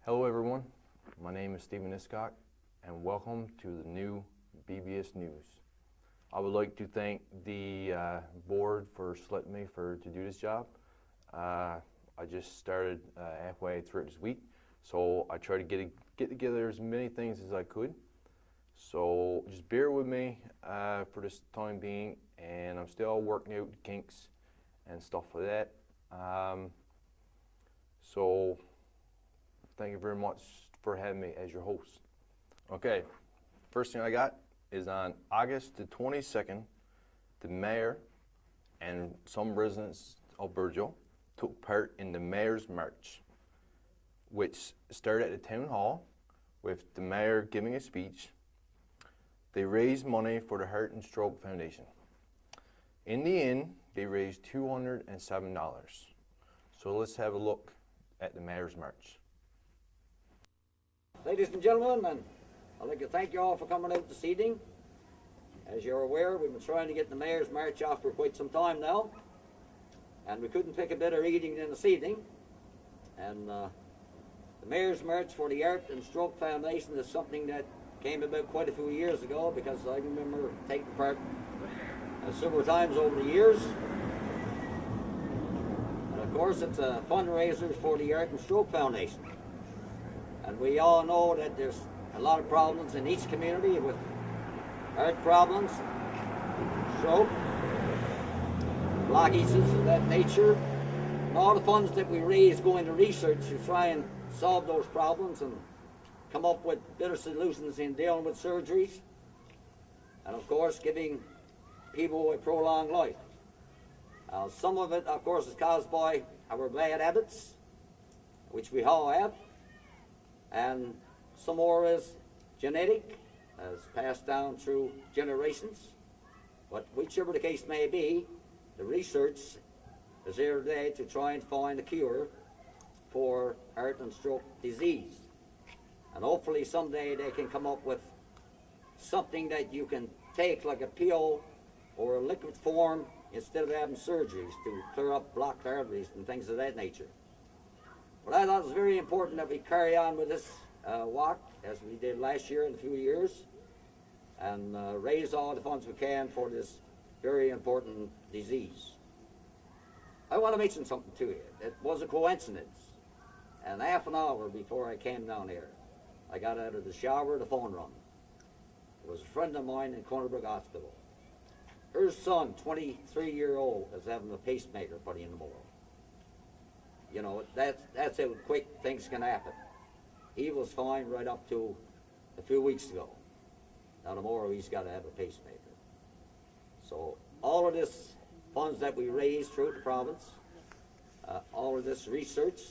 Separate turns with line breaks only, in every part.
Hello everyone, my name is Stephen Iscock and welcome to the new BBS News. I would like to thank the board for selecting me to do this job. I just started halfway through this week, so I try to get together as many things as I could. So just bear with me for this time being, and I'm still working out the kinks and stuff like that. So thank you very much for having me as your host. Okay, first thing I got is on August the 22nd, the mayor and some residents of Burgeo took part in the Mayor's March, which started at the town hall with the mayor giving a speech. They raised money for the Heart and Stroke Foundation. In the end, they raised $207. So let's have a look at the Mayor's March.
Ladies and gentlemen, I'd like to thank you all for coming out this evening. As you're aware, we've been trying to get the Mayor's March off for quite some time now, and we couldn't pick a better evening than this evening. And the Mayor's March for the Heart and Stroke Foundation is something that came about quite a few years ago, because I remember taking part several times over the years. And of course, it's a fundraiser for the Heart and Stroke Foundation. And we all know that there's a lot of problems in each community with heart problems, stroke, blockages of that nature. And all the funds that we raise go into research to try and solve those problems and come up with better solutions in dealing with surgeries. And of course, giving people a prolonged life. Some of it, of course, is caused by our bad habits, which we all have. And some more is genetic, as passed down through generations. But whichever the case may be, the research is here today to try and find a cure for heart and stroke disease. And hopefully someday they can come up with something that you can take like a pill or a liquid form instead of having surgeries to clear up blocked arteries and things of that nature. But I thought it was very important that we carry on with this walk, as we did last year and a few years, and raise all the funds we can for this very important disease. I want to mention something to you. It was a coincidence, And half an hour before I came down here, I got out of the shower, the phone rung. It was a friend of mine in Cornerbrook Hospital. Her son, 23-year-old, is having a pacemaker put in tomorrow. You know, that's how quick things can happen. He was fine right up to a few weeks ago. Now tomorrow he's got to have a pacemaker. So all of this funds that we raise throughout the province, all of this research,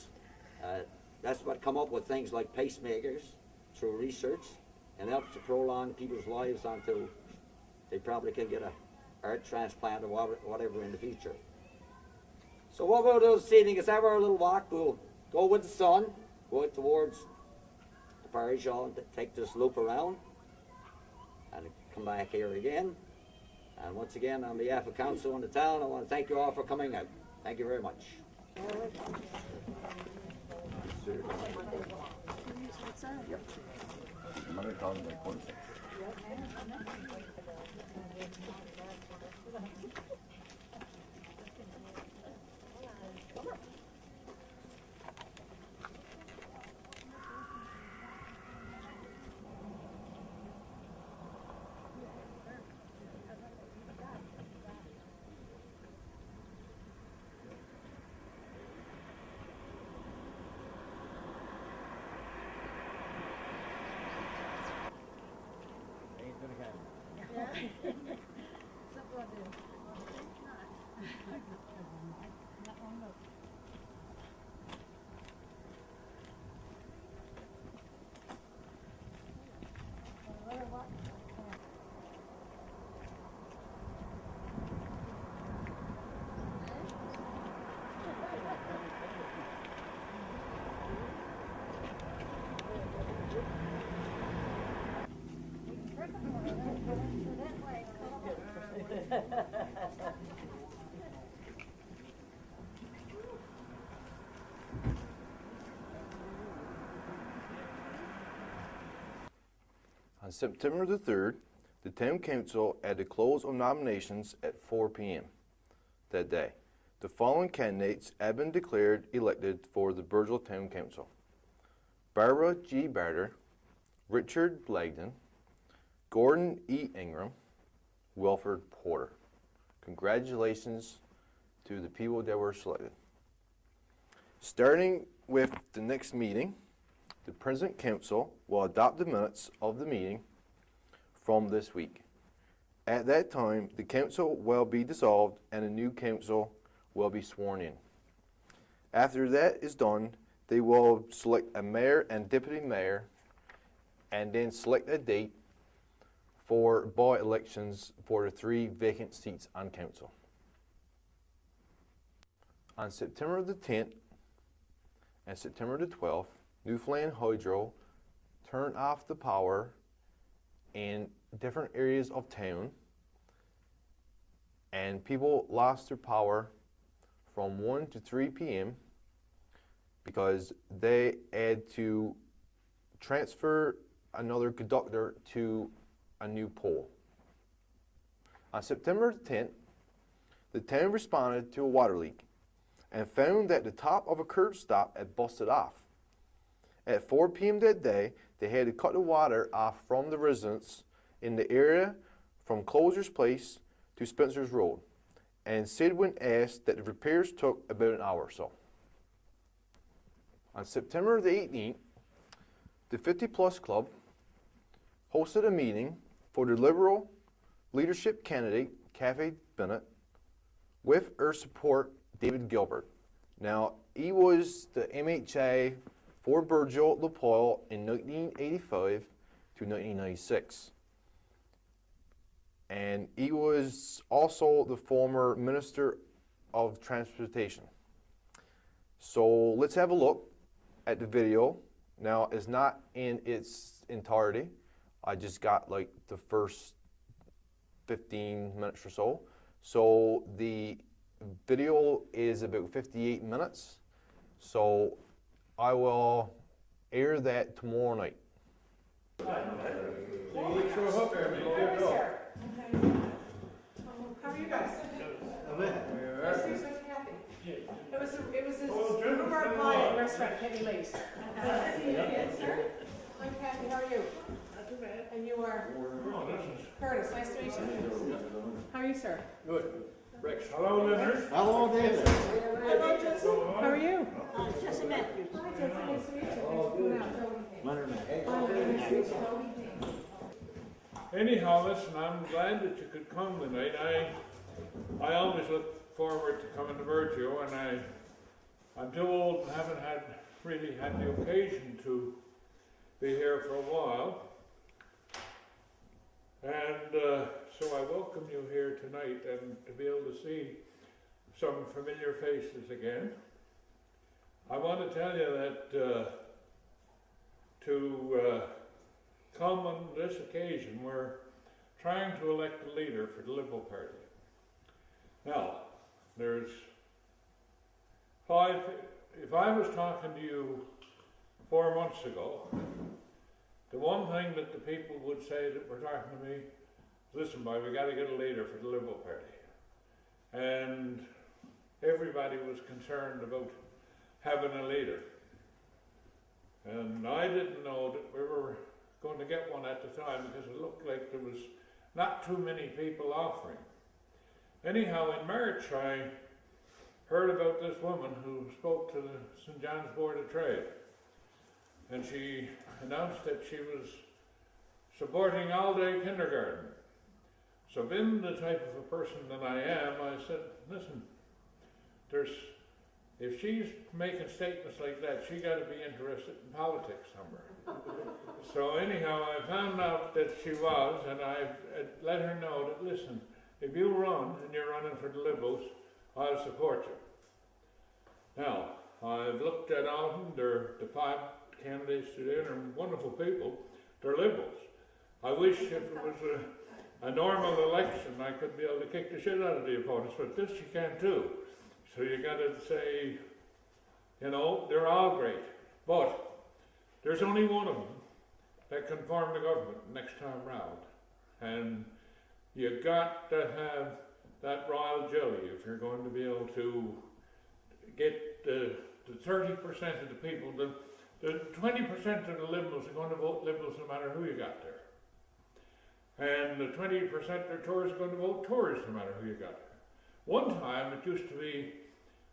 that's what come up with things like pacemakers through research, and helps to prolong people's lives until they probably can get a heart transplant or whatever in the future. So what we'll do this evening is have our little walk. We'll go with the sun, go out towards the parish hall and take this loop around and come back here again. And once again, on behalf of council and the town, I want to thank you all for coming out. Thank you very much.
On September the 3rd, the Town Council had the close of nominations at 4 p.m. that day. The following candidates have been declared elected for the Burgell Town Council: Barbara G. Barter, Richard Blagden, Gordon E. Ingram, Wilford Porter. Congratulations to the people that were selected. Starting with the next meeting, the President Council will adopt the minutes of the meeting from this week. At that time, the council will be dissolved and a new council will be sworn in. After that is done, they will select a mayor and deputy mayor and then select a date for by-elections for the 3 vacant seats on council. On September the 10th and September the 12th, Newfoundland Hydro turned off the power in different areas of town, and people lost their power from 1 to 3 p.m. because they had to transfer another conductor to a new pole. On September 10th, the town responded to a water leak and found that the top of a curb stop had busted off. At 4 p.m. that day, they had to cut the water off from the residents in the area from Closer's Place to Spencer's Road, and said when asked that the repairs took about an hour or so. On September the 18th, the 50 Plus Club hosted a meeting for the Liberal leadership candidate, Kathy Bennett, with her support, David Gilbert. Now, he was the MHA for Burgell Lapoil in 1985 to 1996. And he was also the former Minister of Transportation. So let's have a look at the video. Now, it's not in its entirety. I just got like the first 15 minutes or so. So the video is about 58 minutes. So I will air that tomorrow night.
How are you guys?
Nice to meet you, Kathy. It was a rhubarb pie at the restaurant, Penny Lace. Nice to see you again, sir. I'm Kathy, how are you? Not too bad. And you are? Curtis, nice to meet you. How are you, sir?
Good. Rex. Hello, Leonard.
Hello, David.
Hello, Jesse. How are you?
Jesse Matthews.
Hi, Jesse, nice to meet you. Thanks for coming out.
Leonard.
Nice to meet you.
Anyhow, listen, I'm glad that you could come tonight. I always look forward to coming to Virgio, and I'm too old and haven't really had the occasion to be here for a while. And so I welcome you here tonight and to be able to see some familiar faces again. I want to tell you that to come on this occasion, we're trying to elect a leader for the Liberal Party. Now, if I was talking to you 4 months ago, the one thing that the people would say that were talking to me, listen boy, we got to get a leader for the Liberal Party. And everybody was concerned about having a leader. And I didn't know that we were going to get one at the time because it looked like there was not too many people offering. Anyhow, in March I heard about this woman who spoke to the St. John's Board of Trade. And she announced that she was supporting all-day kindergarten. So being the type of a person that I am, I said, listen, if she's making statements like that, she got to be interested in politics somewhere. So anyhow, I found out that she was, and I let her know that, listen, if you run and you're running for the Liberals, I'll support you. Now, I've looked at all of them. They're the 5 candidates today, and they're wonderful people. They're Liberals. I wish if it was a normal election, I could be able to kick the shit out of the opponents, but this you can't do. So you got to say, you know, they're all great, but there's only one of them that can form the government next time round. And you got to have that royal jelly if you're going to be able to get the 30% of the people. The 20% of the Liberals are going to vote Liberals no matter who you got there. And the 20% that are Tories are going to vote Tories no matter who you got there. One time it used to be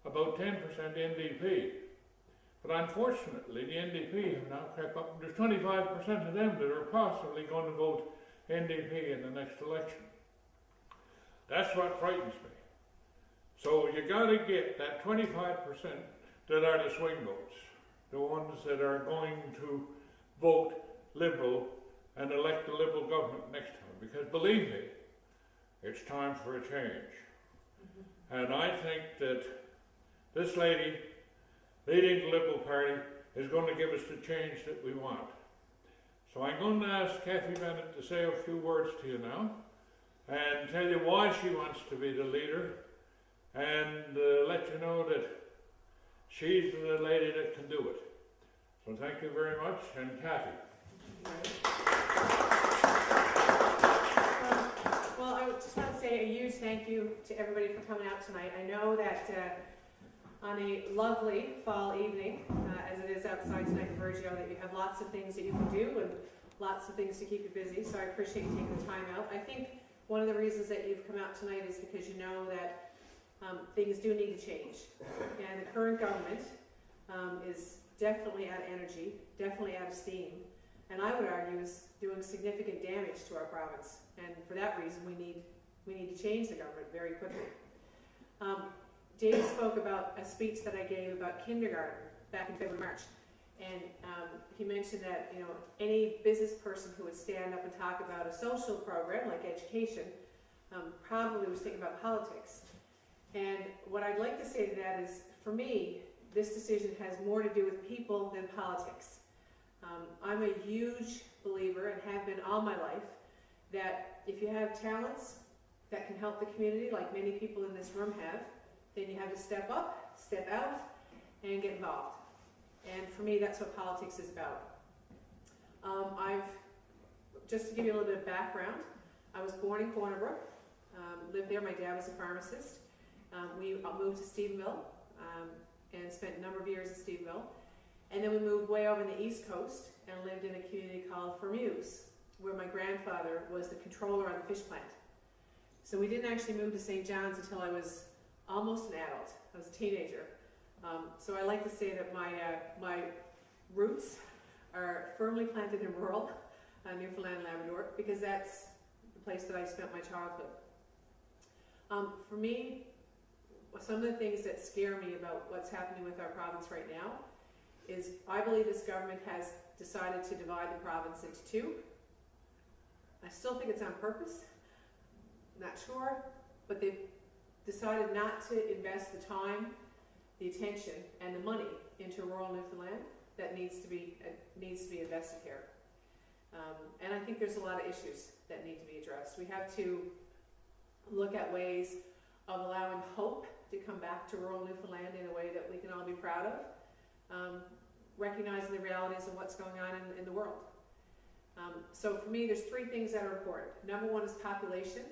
about 10% NDP. But unfortunately the NDP have now crept up, and there's 25% of them that are possibly going to vote NDP in the next election. That's what frightens me. So you got to get that 25% that are the swing votes, the ones that are going to vote Liberal and elect the Liberal government next time. Because believe me, it's time for a change. And I think that this lady leading the Liberal Party is going to give us the change that we want. So I'm going to ask Kathy Bennett to say a few words to you now and tell you why she wants to be the leader, and let you know that she's the lady that can do it. So thank you very much, and Kathy.
Well, I just want to say a huge thank you to everybody for coming out tonight. I know that on a lovely fall evening, as it is outside tonight in Virgio, that you have lots of things that you can do and lots of things to keep you busy, so I appreciate you taking the time out. I think one of the reasons that you've come out tonight is because you know that things do need to change. And the current government is definitely out of energy, definitely out of steam, and I would argue is doing significant damage to our province. And for that reason, we need to change the government very quickly. Dave spoke about a speech that I gave about kindergarten back in February, March. And he mentioned that, you know, any business person who would stand up and talk about a social program like education probably was thinking about politics. And what I'd like to say to that is, for me, this decision has more to do with people than politics. I'm a huge believer, and have been all my life, that if you have talents that can help the community, like many people in this room have, then you have to step up, step out, and get involved. And for me, that's what politics is about. Just to give you a little bit of background, I was born in Corner Brook, lived there. My dad was a pharmacist. We moved to Stephenville and spent a number of years in Steveville. And then we moved way over on the East Coast and lived in a community called Fermuse, where my grandfather was the controller on the fish plant. So we didn't actually move to St. John's until I was almost an adult. I was a teenager. So I like to say that my roots are firmly planted in rural Newfoundland and Labrador, because that's the place that I spent my childhood. For me, some of the things that scare me about what's happening with our province right now is I believe this government has decided to divide the province into two. I still think it's on purpose, not sure, but they've decided not to invest the time, the attention, and the money into rural Newfoundland that needs to be invested here. And I think there's a lot of issues that need to be addressed. We have to look at ways of allowing hope to come back to rural Newfoundland in a way that we can all be proud of, recognizing the realities of what's going on in the world. So for me, there's three things that are important. Number one is population,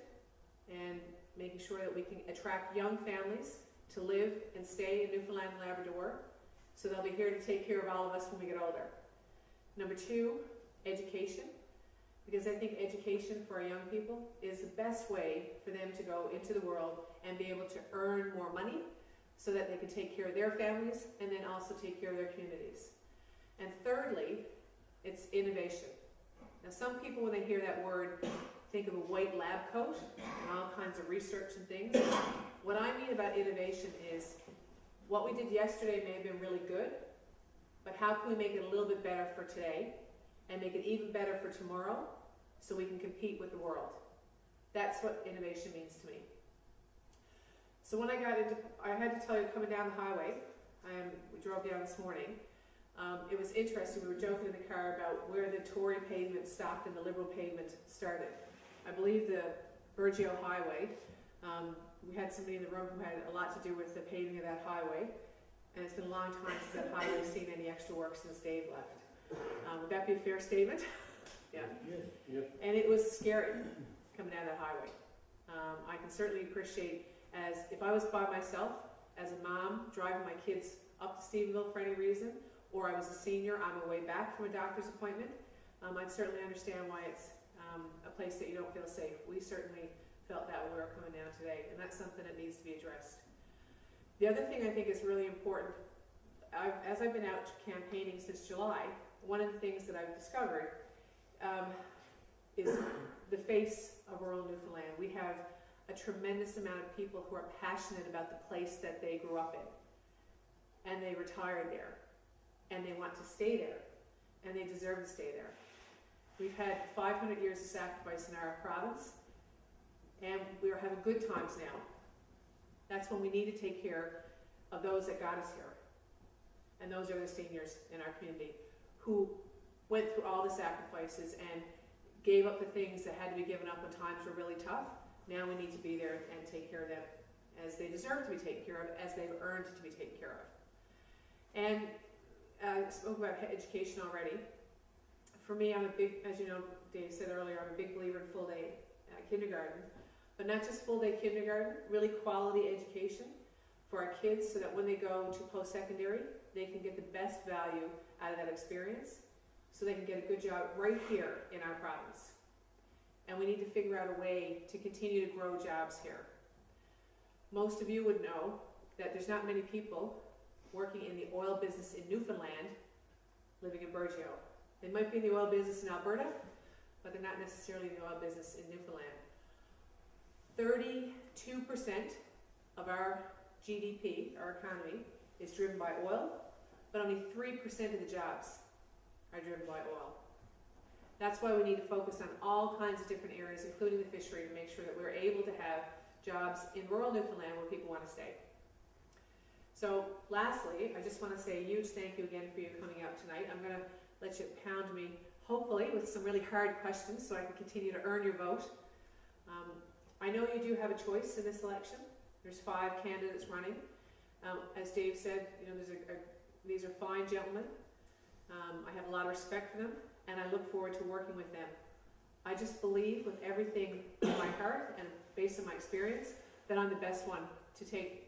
and making sure that we can attract young families to live and stay in Newfoundland and Labrador, so they'll be here to take care of all of us when we get older. Number two, education, because I think education for our young people is the best way for them to go into the world and be able to earn more money so that they can take care of their families and then also take care of their communities. And thirdly, it's innovation. Now some people, when they hear that word, think of a white lab coat and all kinds of research and things. What I mean about innovation is what we did yesterday may have been really good, but how can we make it a little bit better for today and make it even better for tomorrow so we can compete with the world? That's what innovation means to me. So when I had to tell you, coming down the highway, we drove down this morning, it was interesting. We were joking in the car about where the Tory pavement stopped and the Liberal pavement started. I believe the Burgeo Highway, we had somebody in the room who had a lot to do with the paving of that highway, and it's been a long time since that highway's seen any extra work since Dave left. Would that be a fair statement? Yeah.
Yes.
And it was scary coming down that highway. I can certainly appreciate, as if I was by myself, as a mom, driving my kids up to Stephenville for any reason, or I was a senior on my way back from a doctor's appointment, I'd certainly understand why it's a place that you don't feel safe. We certainly felt that when we were coming down today, and that's something that needs to be addressed. The other thing I think is really important, as I've been out campaigning since July, one of the things that I've discovered is the face of rural Newfoundland. We have a tremendous amount of people who are passionate about the place that they grew up in, and they retired there, and they want to stay there, and they deserve to stay there. We've had 500 years of sacrifice in our province, and we are having good times now. That's when we need to take care of those that got us here, and those are the seniors in our community who went through all the sacrifices and gave up the things that had to be given up when times were really tough. Now we need to be there and take care of them as they deserve to be taken care of, as they've earned to be taken care of. And I spoke about education already. For me, I'm a big, as you know, Dave said earlier, I'm a big believer in full-day kindergarten. But not just full-day kindergarten, really quality education for our kids so that when they go to post-secondary, they can get the best value out of that experience so they can get a good job right here in our province. And we need to figure out a way to continue to grow jobs here. Most of you would know that there's not many people working in the oil business in Newfoundland living in Burgeo. They might be in the oil business in Alberta, but they're not necessarily in the oil business in Newfoundland. 32% of our GDP, our economy, is driven by oil, but only 3% of the jobs are driven by oil. That's why we need to focus on all kinds of different areas, including the fishery, to make sure that we're able to have jobs in rural Newfoundland where people want to stay. So lastly, I just want to say a huge thank you again for you coming out tonight. I'm going to let you pound me, hopefully, with some really hard questions so I can continue to earn your vote. I know you do have a choice in this election. There's 5 candidates running. As Dave said, you know, these are fine gentlemen. I have a lot of respect for them, and I look forward to working with them. I just believe with everything in my heart and based on my experience that I'm the best one to take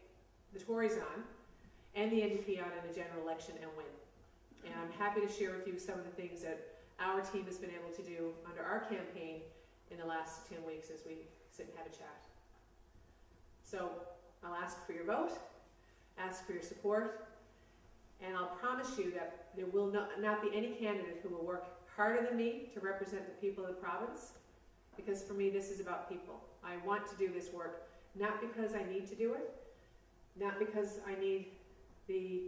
the Tories on and the NDP out in a general election and win. And I'm happy to share with you some of the things that our team has been able to do under our campaign in the last 10 weeks as we sit and have a chat. So I'll ask for your vote, ask for your support, and I'll promise you that there will not be any candidate who will work harder than me to represent the people of the province, because for me this is about people. I want to do this work, not because I need to do it, not because I need the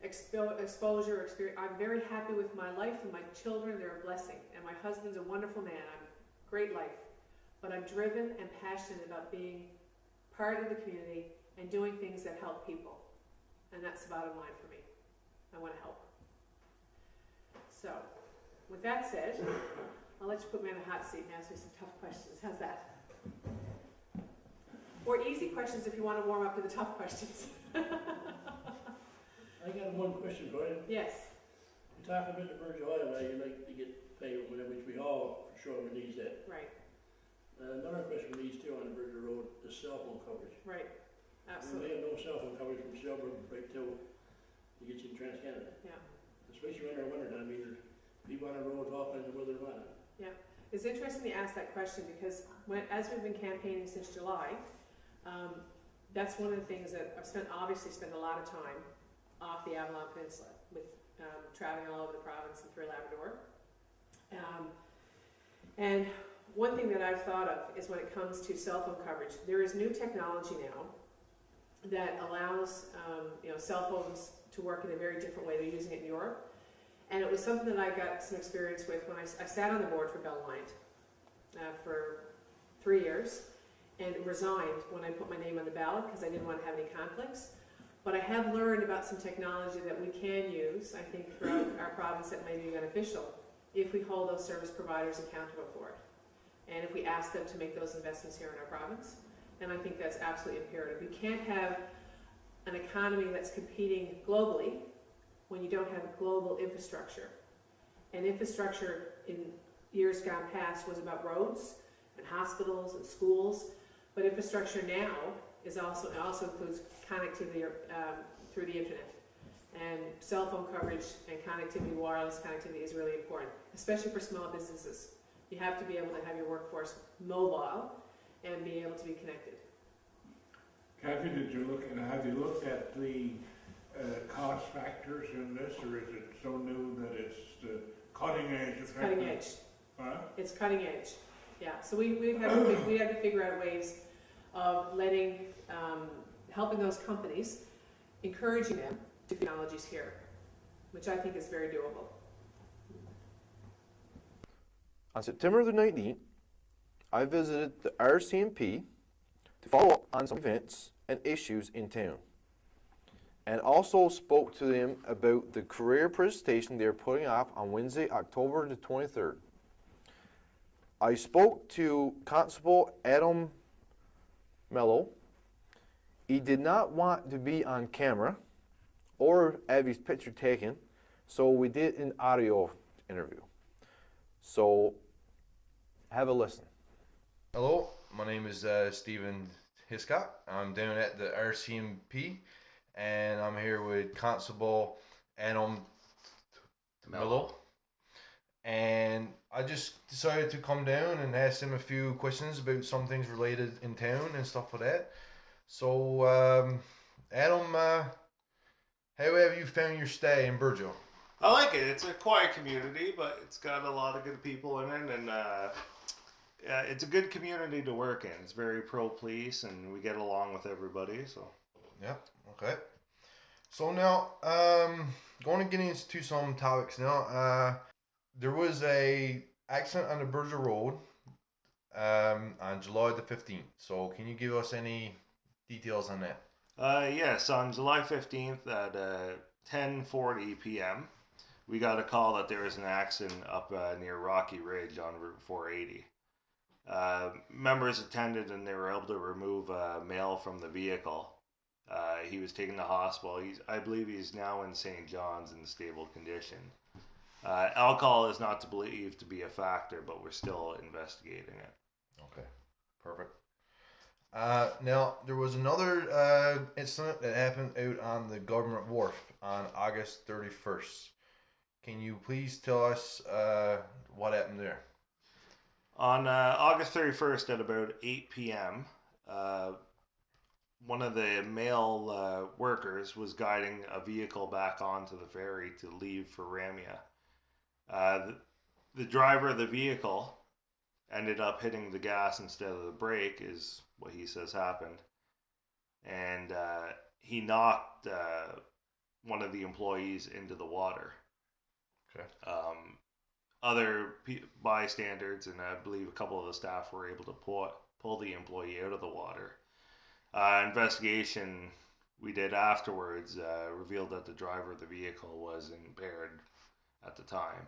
exposure or experience. I'm very happy with my life and my children, they're a blessing, and my husband's a wonderful man. I'm great life, but I'm driven and passionate about being part of the community and doing things that help people, and that's the bottom line for me. I want to help. So, with that said, I'll let you put me on the hot seat and ask me some tough questions. How's that? Or easy questions if you want to warm up to the tough questions.
I got one question for you.
Yes.
You talk about the Virgin Oil, now you like to get paid, which we all for sure needs that.
Right.
Another question we need too on the Virgin Road is cell phone coverage.
Right.
We
Absolutely.
have no cell phone coverage from Shelburne right till you get you in Trans-Canada.
Yeah.
Especially in the winter time, either people on the road all kinds of weather around it.
It's interesting you ask that question because as we've been campaigning since July, that's one of the things that I've obviously spent a lot of time off the Avalon Peninsula with traveling all over the province and through Labrador. And one thing that I've thought of is when it comes to cell phone coverage, there is new technology now that allows cell phones to work in a very different way. They're using it in Europe. And it was something that I got some experience with when I sat on the board for Belliant for 3 years and resigned when I put my name on the ballot because I didn't want to have any conflicts. But I have learned about some technology that we can use, I think, throughout our province that may be beneficial if we hold those service providers accountable for it. And if we ask them to make those investments here in our province. And I think that's absolutely imperative. You can't have an economy that's competing globally when you don't have a global infrastructure. And infrastructure in years gone past was about roads and hospitals and schools, but infrastructure now also includes connectivity through the internet. And cell phone coverage and connectivity, wireless connectivity is really important, especially for small businesses. You have to be able to have your workforce mobile and be able to be connected.
Kathy, have you looked at the cost factors in this, or is it so new that it's the cutting edge?
It's cutting edge.
Huh?
It's cutting edge. Yeah. So we had to figure out ways of helping those companies, encouraging them to technologies here, which I think is very doable.
On September the 19th, I visited the RCMP to follow up on some events and issues in town, and also spoke to them about the career presentation they're putting off on Wednesday, October the 23rd. I spoke to Constable Adam Mello. He did not want to be on camera or have his picture taken, so we did an audio interview. So, have a listen. Hello, my name is Stephen Hiscott. I'm down at the RCMP, and I'm here with Constable Adam Mello. And I just decided to come down and ask him a few questions about some things related in town and stuff like that. So, Adam, how have you found your stay in Burgeo?
I like it. It's a quiet community, but it's got a lot of good people in it, and it's a good community to work in. It's very pro-police, and we get along with everybody. So.
Yeah. Okay. So now, going to get into some topics now. There was a accident on the Burgeo Road on July the 15th. So can you give us any details on that?
Yes, on July 15th at 10:40 p.m., we got a call that there was an accident up near Rocky Ridge on Route 480. Members attended and they were able to remove a male from the vehicle. He was taken to hospital. I believe he's now in St. John's in stable condition. Alcohol is not believed to be a factor, but we're still investigating it.
Okay, perfect. Now, there was another incident that happened out on the government wharf on August 31st. Can you please tell us what happened there?
On August 31st at about 8 p.m., uh, one of the male workers was guiding a vehicle back onto the ferry to leave for Ramia. The driver of the vehicle ended up hitting the gas instead of the brake, is what he says happened. And he knocked one of the employees into the water.
Okay.
Other bystanders and I believe a couple of the staff were able to pull the employee out of the water. Investigation we did afterwards revealed that the driver of the vehicle was impaired at the time,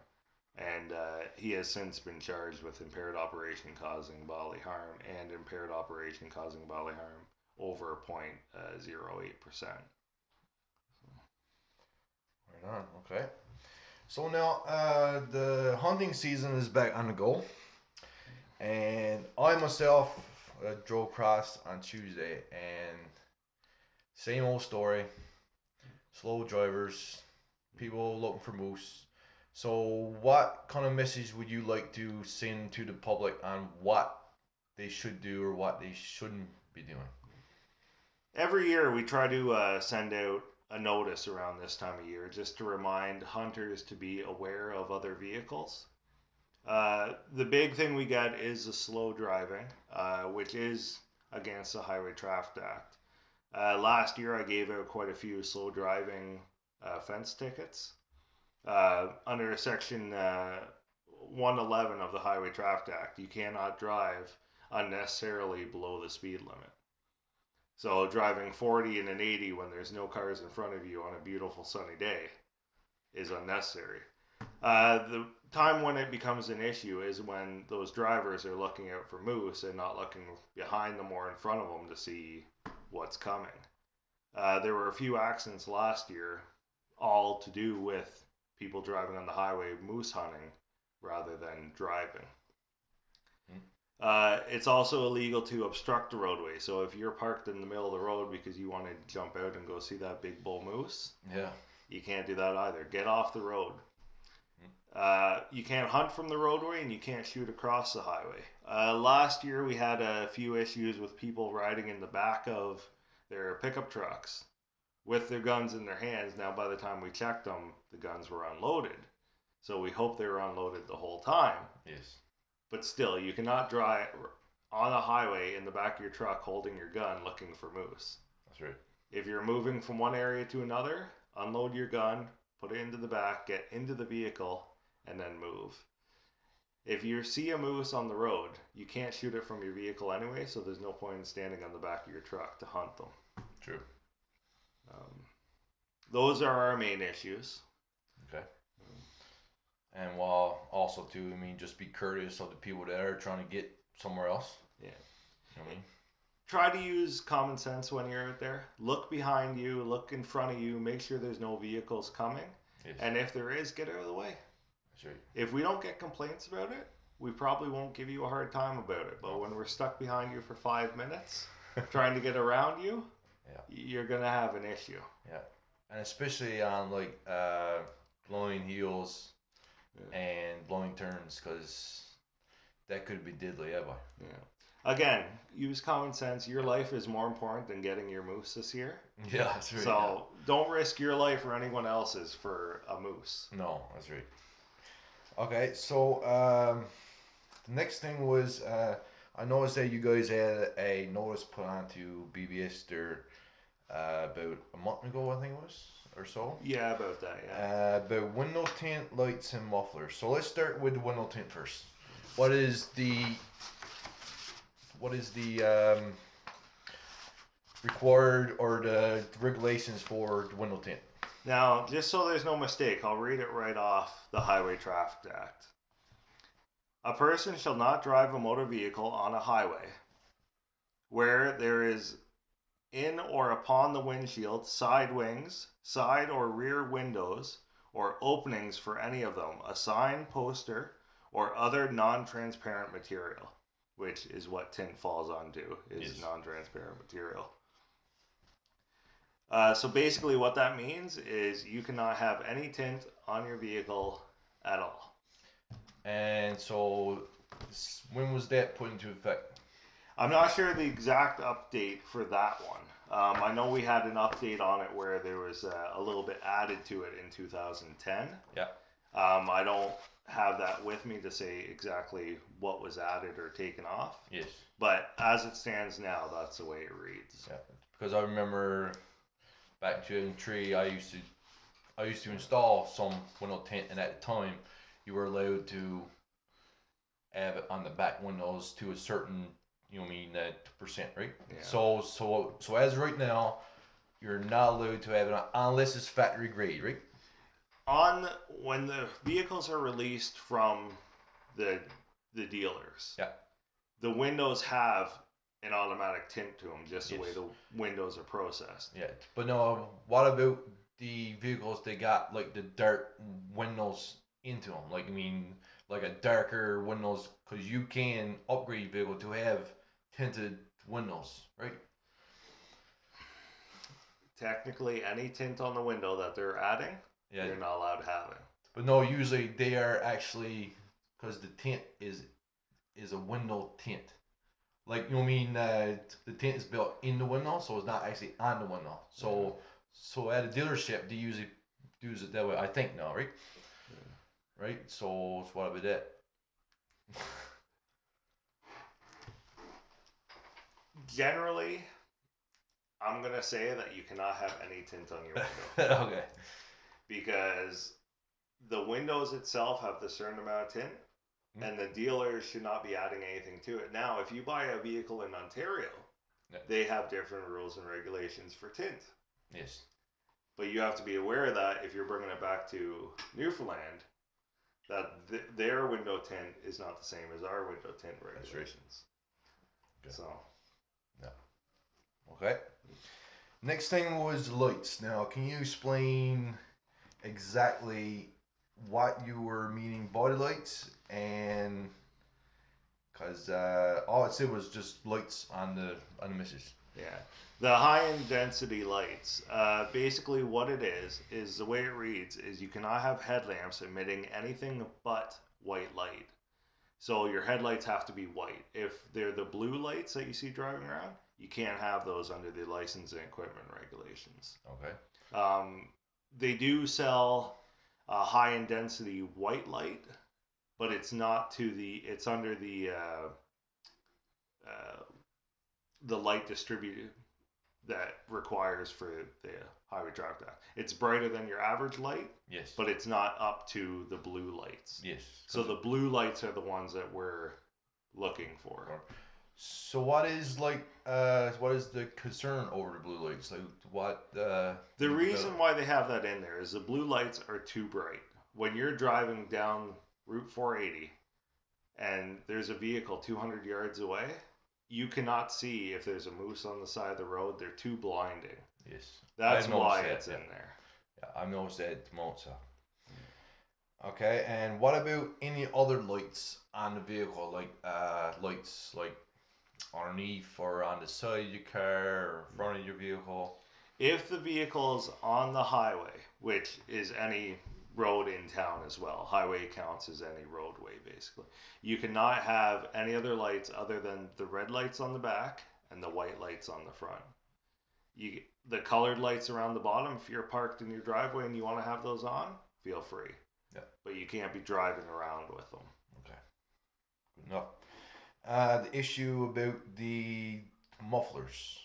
and he has since been charged with impaired operation causing bodily harm and impaired operation causing bodily harm over 0.08%.
Right on. Okay. So now the hunting season is back on the go, and I myself drove across on Tuesday, and same old story. Slow drivers, people looking for moose. So, what kind of message would you like to send to the public on what they should do or what they shouldn't be doing?
Every year we try to send out a notice around this time of year just to remind hunters to be aware of other vehicles. The big thing we get is the slow driving, which is against the Highway Traffic Act. Last year I gave out quite a few slow driving offense tickets. Under section 111 of the Highway Traffic Act, you cannot drive unnecessarily below the speed limit. So driving 40 and an 80 when there's no cars in front of you on a beautiful sunny day is unnecessary. The time when it becomes an issue is when those drivers are looking out for moose and not looking behind them or in front of them to see what's coming. There were a few accidents last year, all to do with people driving on the highway moose hunting rather than driving. It's also illegal to obstruct the roadway. So if you're parked in the middle of the road because you want to jump out and go see that big bull moose, you can't do that either. Get off the road. You can't hunt from the roadway and you can't shoot across the highway. Last year we had a few issues with people riding in the back of their pickup trucks with their guns in their hands. Now by the time we checked them, the guns were unloaded. So we hope they were unloaded the whole time.
Yes.
But still, you cannot drive on a highway in the back of your truck holding your gun looking for moose.
That's right.
If you're moving from one area to another, unload your gun, put it into the back, get into the vehicle, and then move. If you see a moose on the road, you can't shoot it from your vehicle anyway, so there's no point in standing on the back of your truck to hunt them.
True.
Those are our main issues.
Okay. And while also too, I mean, just be courteous of the people that are trying to get somewhere else.
Yeah.
You know what I mean?
Try to use common sense when you're out there. Look behind you, look in front of you, make sure there's no vehicles coming.
Yes.
And if there is, get out of the way.
That's right.
If we don't get complaints about it, we probably won't give you a hard time about it. But when we're stuck behind you for 5 minutes trying to get around you, you're going to have an issue.
Yeah. And especially on like blowing heels and blowing turns, because that could be deadly ever.
Yeah. Again, use common sense. Your life is more important than getting your moose this year.
Yeah, that's right.
So don't risk your life or anyone else's for a moose.
No, that's right. Okay, so the next thing was I noticed that you guys had a notice put onto BBS there about a month ago, I think it was, or so.
Yeah, about that, yeah.
About window tint, lights, and mufflers. So let's start with the window tint first. What is the required or the regulations for the window tint?
Now, just so there's no mistake, I'll read it right off the Highway Traffic Act. A person shall not drive a motor vehicle on a highway where there is in or upon the windshield, side wings, side or rear windows, or openings for any of them, a sign, poster, or other non-transparent material. which is what tint falls onto, is
Yes.
non-transparent material. So basically what that means is you cannot have any tint on your vehicle at all.
And so, when was that put into effect?
I'm not sure the exact update for that one. I know we had an update on it where there was a little bit added to it in 2010.
Yeah.
I don't have that with me to say exactly what was added or taken off.
Yes.
But as it stands now, that's the way it reads.
Yeah. Because I remember back in 2003, I used to install some window tint, and at the time, you were allowed to have it on the back windows to a certain, percent, right?
Yeah.
So as right now, you're not allowed to have it on, unless it's factory grade, right?
When the vehicles are released from the dealers,
Yeah.
the windows have an automatic tint to them, just the way
Yes.
the windows are processed.
Yeah. But no, what about the vehicles they got like the dark windows into them? Like, like a darker windows, because you can upgrade your vehicle to have tinted windows, right?
Technically, any tint on the window that they're adding,
Yeah.
you're not allowed to have it.
But no, usually they are actually, because the tint is a window tint. Like, the tint is built in the window, so it's not actually on the window. So at a dealership, they usually do it that way. I think now, right? Right. So what about that?
Generally, I'm gonna say that you cannot have any tint on your window
Okay.
because the windows itself have the certain amount of tint, and the dealers should not be adding anything to it. Now, if you buy a vehicle in Ontario, they have different rules and regulations for tint.
Yes.
But you have to be aware of that if you're bringing it back to Newfoundland, that their window tint is not the same as our window tint regulations.
Okay.
So.
Okay. Next thing was lights. Now, can you explain exactly what you were meaning by the lights? And because all it said was just lights on the missus.
Yeah, the high intensity lights. Basically, what it is the way it reads is you cannot have headlamps emitting anything but white light. So your headlights have to be white. If they're the blue lights that you see driving around, you can't have those under the license and equipment regulations.
Okay.
They do sell a high intensity white light, but it's not it's under the light distributed that requires for the Highway Traffic Act. It's brighter than your average light.
Yes.
But it's not up to the blue lights.
Yes.
So the blue lights are the ones that we're looking for.
So what is the concern over the blue lights? Like what?
The reason why they have that in there is the blue lights are too bright. When you're driving down Route 480 and there's a vehicle 200 yards away, you cannot see if there's a moose on the side of the road. They're too blinding.
Yes.
That's why it's in there.
Yeah, I've noticed that at the moment. So. Okay, and what about any other lights on the vehicle, like lights like underneath or on the side of your car or front of your vehicle?
If the vehicle's on the highway, which is any road in town as well, highway counts as any roadway basically, you cannot have any other lights other than the red lights on the back and the white lights on the front. The colored lights around the bottom, if you're parked in your driveway and you want to have those on, feel free.
Yeah.
But you can't be driving around with them.
Okay. Good enough. The issue about the mufflers.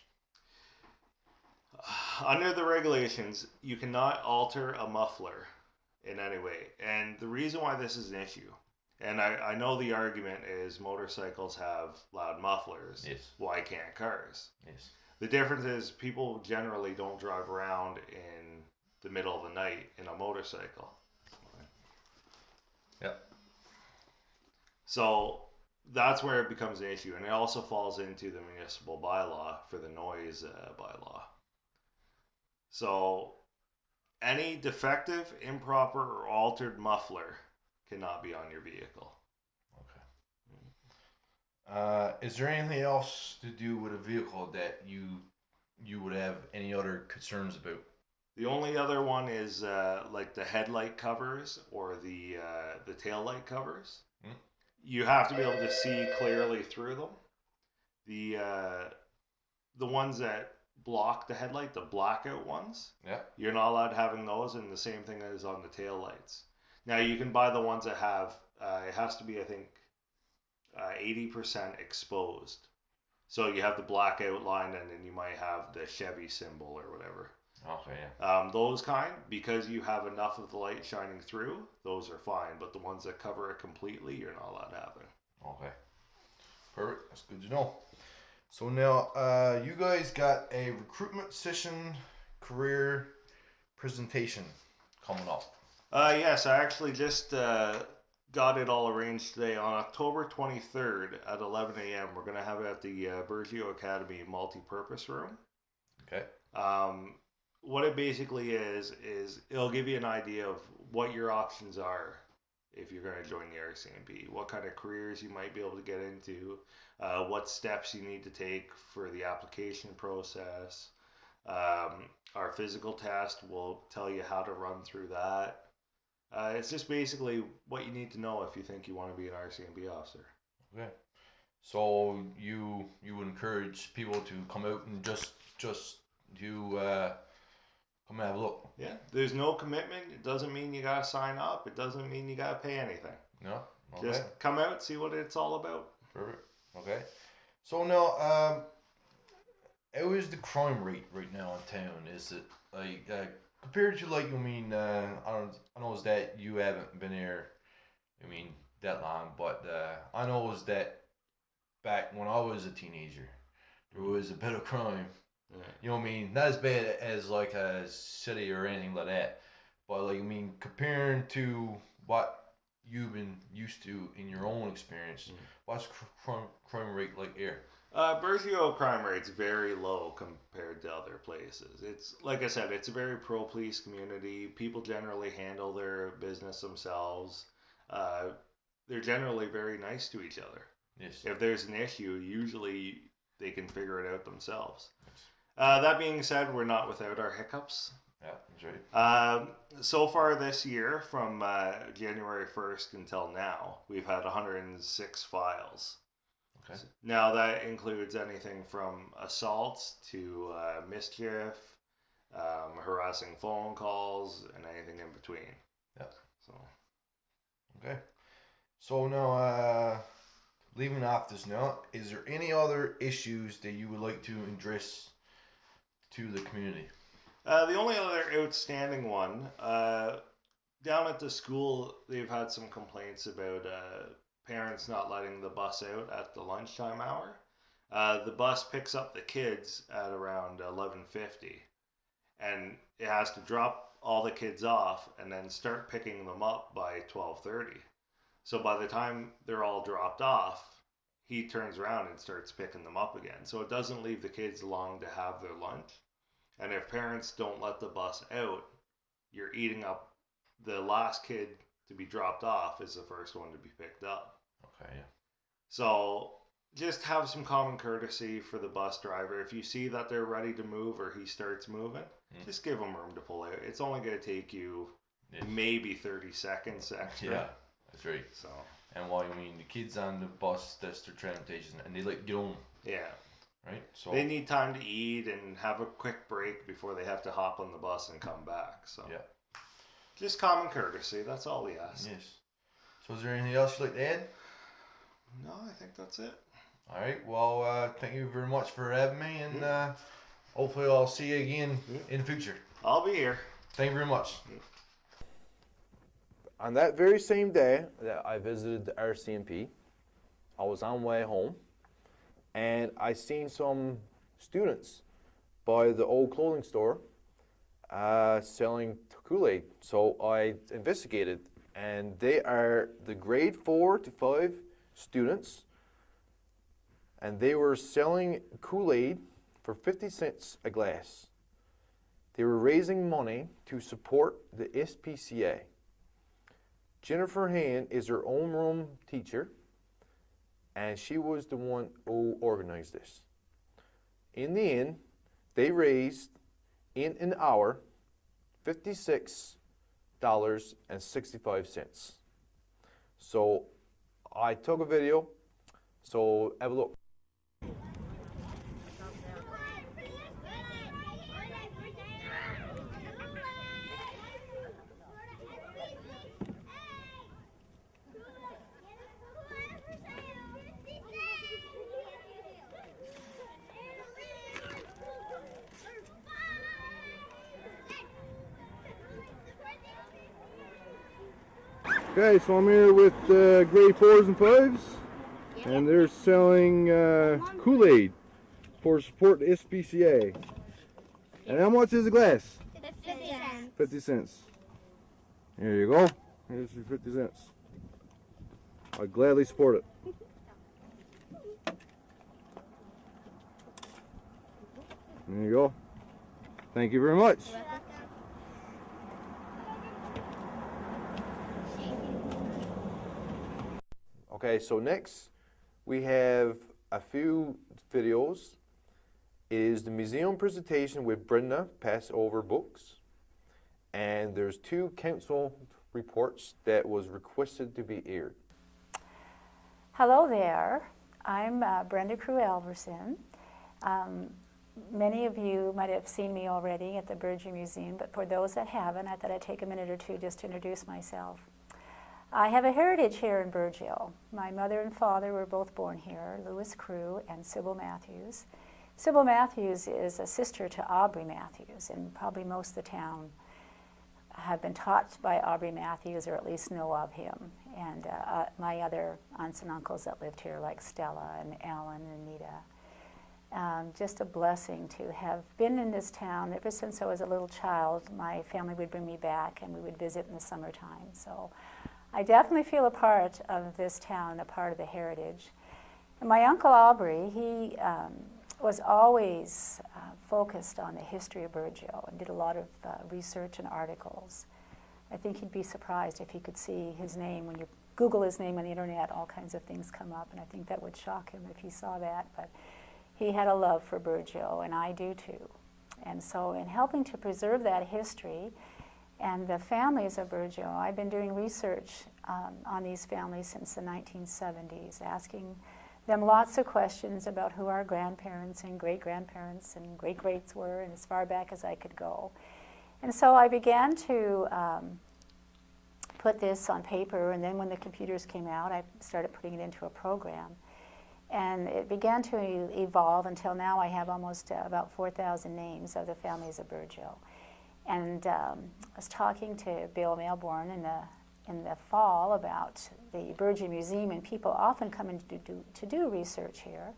Under the regulations, you cannot alter a muffler in any way. And the reason why this is an issue, and I know the argument is motorcycles have loud mufflers.
Yes.
Why can't cars?
Yes.
The difference is people generally don't drive around in the middle of the night in a motorcycle.
Yep.
So that's where it becomes an issue. And it also falls into the municipal bylaw for the noise bylaw. So any defective, improper, or altered muffler cannot be on your vehicle.
Is there anything else to do with a vehicle that you would have any other concerns about?
The only other one is like the headlight covers or the tail light covers.
Hmm?
You have to be able to see clearly through them. The ones that block the headlight, the blackout ones,
Yeah.
you're not allowed having those, and the same thing is on the tail lights. Now you can buy the ones that have it has to be, I think, 80% exposed. So you have the black outline, and then you might have the Chevy symbol or whatever.
Okay. Yeah.
Those kind, because you have enough of the light shining through, those are fine. But the ones that cover it completely, you're not allowed to have them.
Okay. Perfect. That's good to know. So now, you guys got a recruitment session career presentation coming up.
Yes, I actually just got it all arranged today. On October 23rd at 11 a.m., we're going to have it at the Bergio Academy multi-purpose room.
Okay.
What it basically is it'll give you an idea of what your options are if you're going to join the RCMP, what kind of careers you might be able to get into, what steps you need to take for the application process. Our physical test will tell you how to run through that. It's just basically what you need to know if you think you want to be an RCMP officer.
Okay. So you would encourage people to come out and just you come and have a look.
Yeah, there's no commitment. It doesn't mean you gotta sign up. It doesn't mean you gotta pay anything.
No. Okay.
Just come out, see what it's all about.
Perfect. Okay. So now, how is the crime rate right now in town? Is it like compared to like I know is that you haven't been here, that long, but I know is that back when I was a teenager, there was a bit of crime.
Yeah.
Not as bad as like a city or anything like that, but like comparing to what you've been used to in your own experience, what's crime rate like here?
Bergio crime rate's very low compared to other places. It's like I said, it's a very pro police community. People generally handle their business themselves. They're generally very nice to each other.
Yes.
If there's an issue, usually they can figure it out themselves. That being said, we're not without our hiccups.
Yeah, that's right.
So far this year, from January 1st until now, we've had 106 files.
Okay.
Now that includes anything from assaults to mischief, harassing phone calls, and anything in between.
Yeah.
So.
Okay. So now, leaving off this now, is there any other issues that you would like to address to the community?
The only other outstanding one, down at the school, they've had some complaints about parents not letting the bus out at the lunchtime hour. The bus picks up the kids at around 11:50, and it has to drop all the kids off and then start picking them up by 12:30. So by the time they're all dropped off, he turns around and starts picking them up again. So it doesn't leave the kids long to have their lunch. And if parents don't let the bus out, you're eating up the last kid to be dropped off is the first one to be picked up.
Okay, yeah.
So just have some common courtesy for the bus driver. If you see that they're ready to move or he starts moving, just give them room to pull out. It's only going to take you maybe 30 seconds extra.
Yeah, that's right.
So.
And the kids on the bus, that's their transportation, and they like to get home.
Yeah.
Right? So
they need time to eat and have a quick break before they have to hop on the bus and come back. So
yeah.
Just common courtesy, that's all we ask.
Yes. So is there anything else you'd like to add?
No, I think that's it.
All right. Well, thank you very much for having me, and hopefully I'll see you again in the future.
I'll be here.
Thank you very much.
On that very same day that I visited the RCMP, I was on my way home, and I seen some students by the old clothing store selling Kool-Aid. So I investigated, and they are the grade 4 to 5 students, and they were selling Kool-Aid for 50 cents a glass. They were raising money to support the SPCA. Jennifer Han is her homeroom teacher, and she was the one who organized this. In the end, they raised, in an hour, $56.65. So I took a video, so have a look.
Okay, so I'm here with grade 4s and 5s, and they're selling Kool-Aid for support the SPCA. And how much is a glass?
50 cents.
50 cents. Here you go. Here's your 50 cents. I'd gladly support it. There you go. Thank you very much.
Okay, so next we have a few videos. It is the museum presentation with Brenda Passover Books, and there's 2 council reports that was requested to be aired.
Hello there. I'm Brenda Crew-Alverson. Many of you might have seen me already at the Burgeo Museum, but for those that haven't, I thought I'd take a minute or two just to introduce myself. I have a heritage here in Burgeo. My mother and father were both born here, Louis Crew and Sybil Matthews. Sybil Matthews is a sister to Aubrey Matthews, and probably most of the town have been taught by Aubrey Matthews, or at least know of him. And my other aunts and uncles that lived here, like Stella and Alan and Nita. Just a blessing to have been in this town. Ever since I was a little child, my family would bring me back and we would visit in the summertime. So I definitely feel a part of this town, a part of the heritage. And my Uncle Aubrey, he was always focused on the history of Burgeo and did a lot of research and articles. I think he'd be surprised if he could see his name. When you Google his name on the internet, all kinds of things come up, and I think that would shock him if he saw that. But he had a love for Burgeo, and I do too. And so in helping to preserve that history and the families of Burgeo, I've been doing research on these families since the 1970s, asking them lots of questions about who our grandparents and great-grandparents and great-greats were, and as far back as I could go. And so I began to put this on paper, and then when the computers came out, I started putting it into a program. And it began to evolve until now I have almost about 4,000 names of the families of Burgeo. And I was talking to Bill Melbourne in the fall about the Burgeo Museum, and people often come in to do research here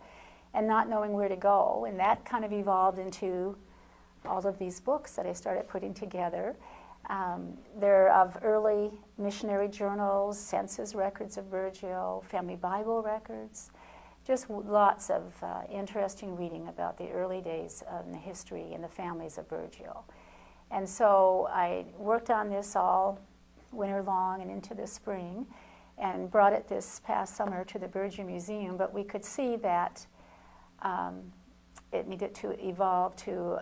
and not knowing where to go. And that kind of evolved into all of these books that I started putting together. They're of early missionary journals, census records of Burgeo, family Bible records, just lots of interesting reading about the early days of the history and the families of Burgeo. And so I worked on this all winter long and into the spring and brought it this past summer to the Burgeo Museum, but we could see that it needed to evolve to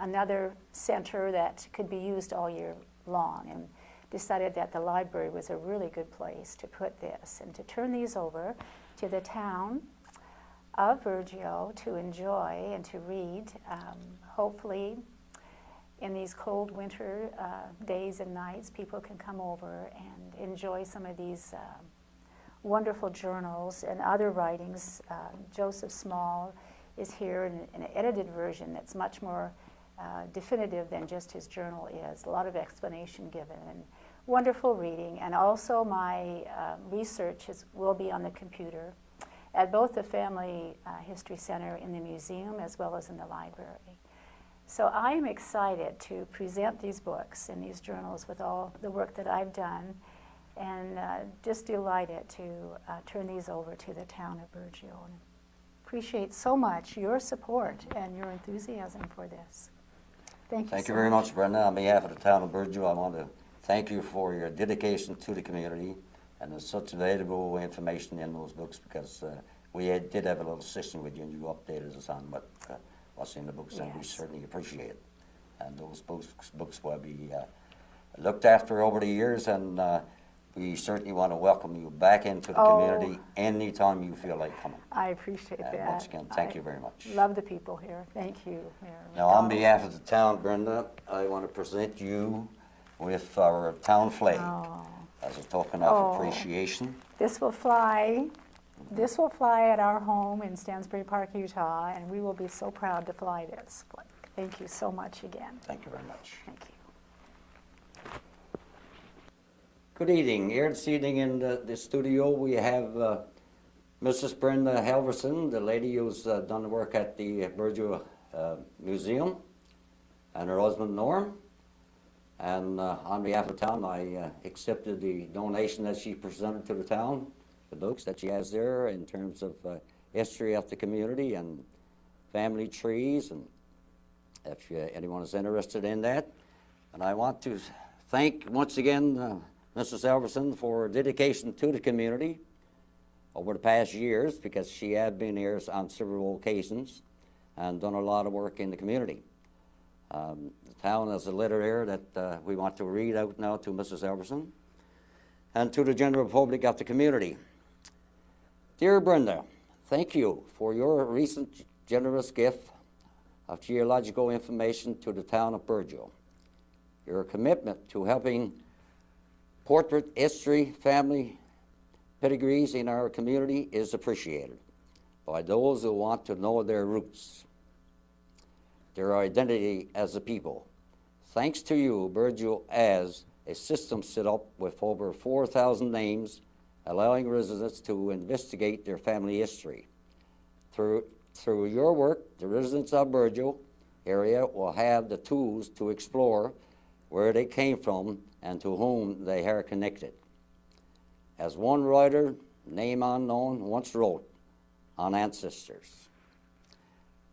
another center that could be used all year long, and decided that the library was a really good place to put this and to turn these over to the town of Burgeo to enjoy and to read, hopefully in these cold winter days and nights, people can come over and enjoy some of these wonderful journals and other writings. Joseph Small is here in an edited version that's much more definitive than just his journal is. A lot of explanation given and wonderful reading. And also my research will be on the computer at both the Family History Center in the museum as well as in the library. So I am excited to present these books and these journals with all the work that I've done, and just delighted to turn these over to the town of Burgeo. And appreciate so much your support and your enthusiasm for this. Thank you.
Thank
so
you very much, Brenda. On behalf of the town of Burgeo, I want to thank you for your dedication to the community, and there's such valuable information in those books, because we did have a little session with you, and you updated us on what's in the books, and we
Yes.
certainly appreciate it. And those books will be looked after over the years, and we certainly want to welcome you back into the community anytime you feel like coming.
I appreciate
And
that.
once again, thank you very much.
Love the people here. Thank you, Mayor
Now, on
McDonald.
behalf of the town, Brenda, I want to present you with our town flag
Oh.
as a token of appreciation.
This will fly. This will fly at our home in Stansbury Park, Utah, and we will be so proud to fly this flag. Thank you so much again.
Thank you very much.
Thank you.
Good evening. Here this evening in the studio we have Mrs. Brenda Halverson, the lady who's done the work at the Burgeo Museum, and her husband Norm. And on behalf of the town, I accepted the donation that she presented to the town, the books that she has there in terms of history of the community and family trees, and if anyone is interested in that. And I want to thank once again Mrs. Halverson for her dedication to the community over the past years, because she had been here on several occasions and done a lot of work in the community. The town has a letter here that we want to read out now to Mrs. Halverson and to the general public of the community. Dear Brenda, thank you for your recent generous gift of geological information to the town of Burgeo. Your commitment to helping portrait history, family pedigrees in our community is appreciated by those who want to know their roots, their identity as a people. Thanks to you, Burgeo has a system set up with over 4,000 names, allowing residents to investigate their family history. Through your work, the residents of Burgeo area will have the tools to explore where they came from and to whom they are connected. As one writer, name unknown, once wrote on ancestors,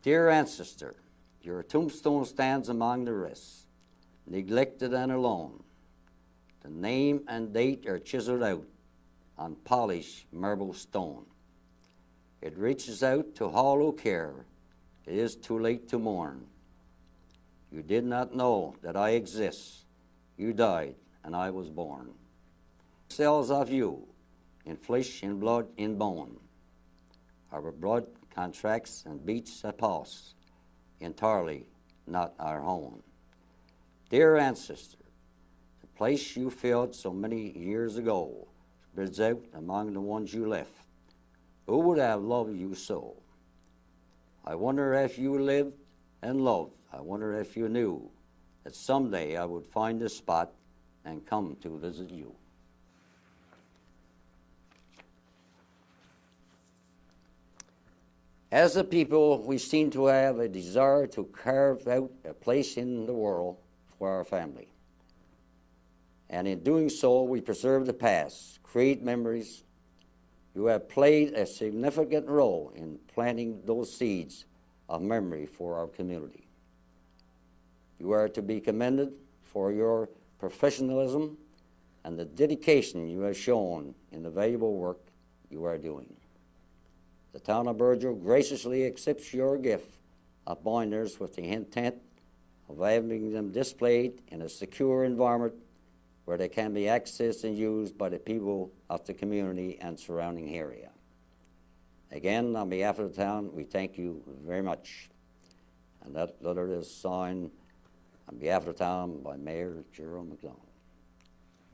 Dear ancestor, your tombstone stands among the rest, neglected and alone. The name and date are chiseled out on polished marble stone. It reaches out to all who care. It is too late to mourn. You did not know that I exist. You died, and I was born. Cells of you, in flesh, in blood, in bone. Our blood contracts and beats a pulse, entirely not our own. Dear ancestor, the place you filled so many years ago spreads out among the ones you left. Who would have loved you so? I wonder if you lived and loved. I wonder if you knew that someday I would find this spot and come to visit you. As a people, we seem to have a desire to carve out a place in the world for our family. And in doing so, we preserve the past, create memories. You have played a significant role in planting those seeds of memory for our community. You are to be commended for your professionalism and the dedication you have shown in the valuable work you are doing. The town of Burgeo graciously accepts your gift of binders with the intent of having them displayed in a secure environment where they can be accessed and used by the people of the community and surrounding area. Again, on behalf of the town, we thank you very much. And that letter is signed on behalf of the town by Mayor Jerome McDonald.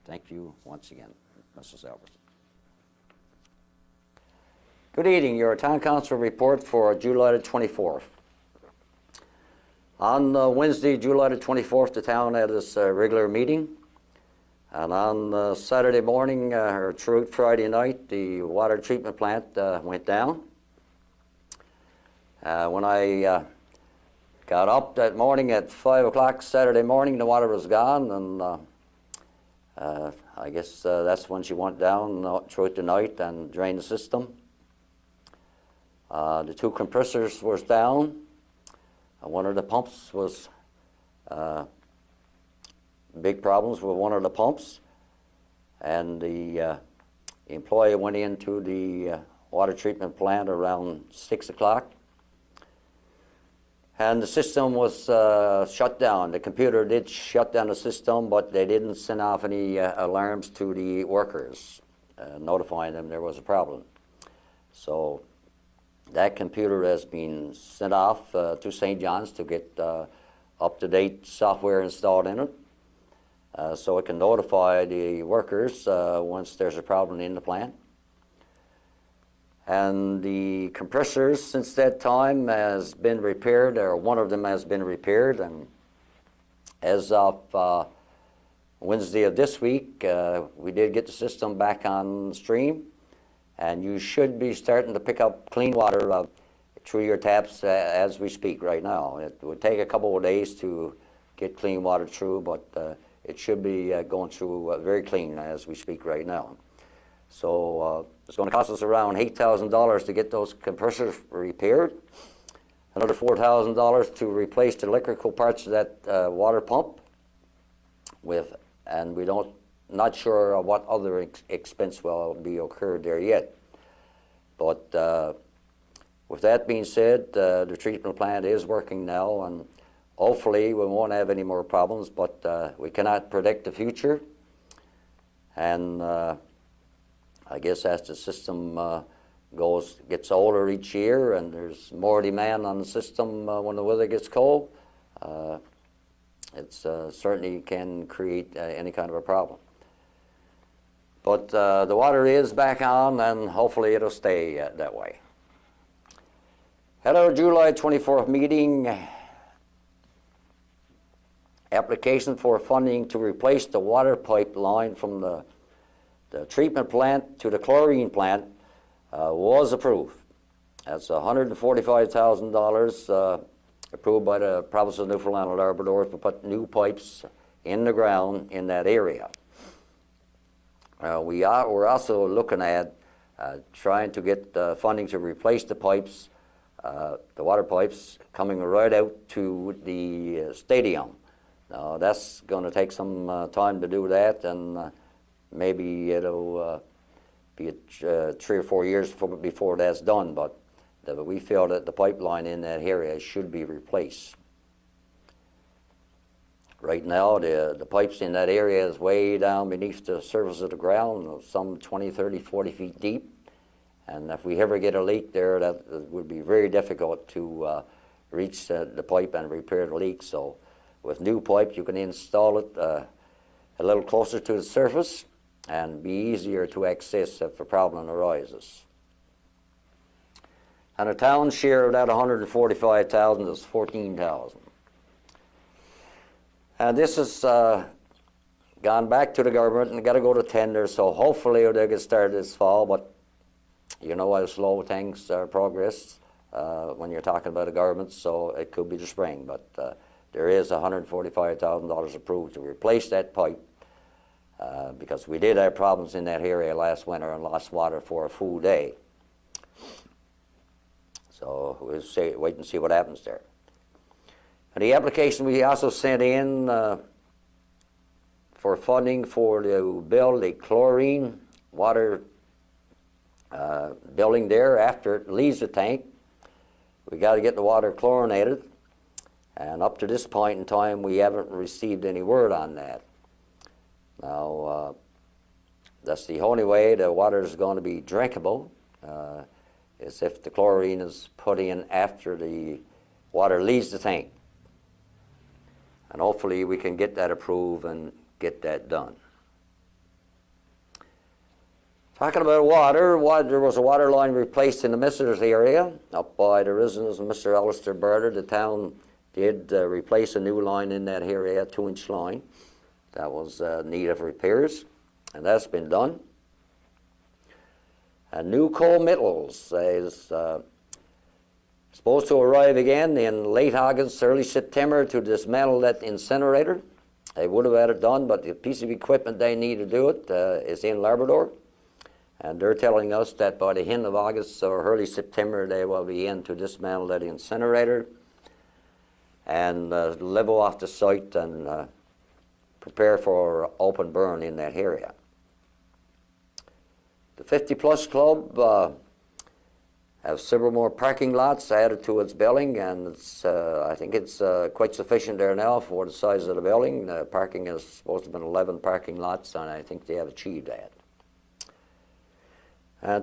Thank you once again, Mrs. Albertson. Good evening. Your town council report for July the 24th. On Wednesday, July the 24th, the town had its regular meeting. And on Saturday morning, or through Friday night, the water treatment plant went down. When I got up that morning at 5 o'clock Saturday morning, the water was gone, and I guess that's when she went down throughout the night and drained the system. The two compressors was down. One of the pumps was big problems with one of the pumps, and the employee went into the water treatment plant around 6 o'clock. And the system was shut down. The computer did shut down the system, but they didn't send off any alarms to the workers, notifying them there was a problem. So that computer has been sent off to St. John's to get up-to-date software installed in it, so it can notify the workers once there's a problem in the plant. And the compressors since that time has been repaired, or one of them has been repaired, and as of Wednesday of this week, we did get the system back on stream, and you should be starting to pick up clean water through your taps as we speak right now. It would take a couple of days to get clean water through, but it should be going through very clean as we speak right now. So it's going to cost us around $8,000 to get those compressors repaired, another $4,000 to replace the electrical parts of that water pump with, and we not sure what other expense will be occurred there yet. But with that being said, the treatment plant is working now, and hopefully we won't have any more problems, but we cannot predict the future. And I guess as the system gets older each year and there's more demand on the system when the weather gets cold, it certainly can create any kind of a problem. But the water is back on, and hopefully it'll stay that way. At our July 24th meeting, application for funding to replace the water pipeline from the treatment plant to the chlorine plant was approved. That's $145,000 approved by the province of Newfoundland and Labrador to put new pipes in the ground in that area. We're also looking at trying to get funding to replace the pipes, the water pipes coming right out to the stadium. Now that's going to take some time to do that, and maybe it'll be 3 or 4 years before that's done, but we feel that the pipeline in that area should be replaced. Right now, the pipes in that area is way down beneath the surface of the ground, some 20, 30, 40 feet deep. And if we ever get a leak there, that would be very difficult to reach the pipe and repair the leak. So with new pipe, you can install it a little closer to the surface and be easier to access if a problem arises. And the town's share of that $145,000 is $14,000. And this has gone back to the government and got to go to tender, so hopefully they'll get started this fall, but you know how slow things progress when you're talking about the government, so it could be the spring, but there is $145,000 approved to replace that pipe because we did have problems in that area last winter and lost water for a full day. So we'll wait and see what happens there. And the application we also sent in for funding to build a chlorine water building there after it leaves the tank. We got to get the water chlorinated, and up to this point in time we haven't received any word on that. Now that's the only way the water is going to be drinkable, is if the chlorine is put in after the water leaves the tank. And hopefully we can get that approved and get that done. Talking about water, there was a water line replaced in the Misters area up by the residence of Mr. Alistair Barter. The town did replace a new line in that area, a 2-inch line. That was in need of repairs, and that's been done. And new coal middles is supposed to arrive again in late August, early September to dismantle that incinerator. They would have had it done, but the piece of equipment they need to do it is in Labrador. And they're telling us that by the end of August or early September, they will be in to dismantle that incinerator and level off the site and prepare for open burn in that area. The 50 Plus Club have several more parking lots added to its building, and it's, I think it's quite sufficient there now for the size of the building. Parking is supposed to have been 11 parking lots, and I think they have achieved that.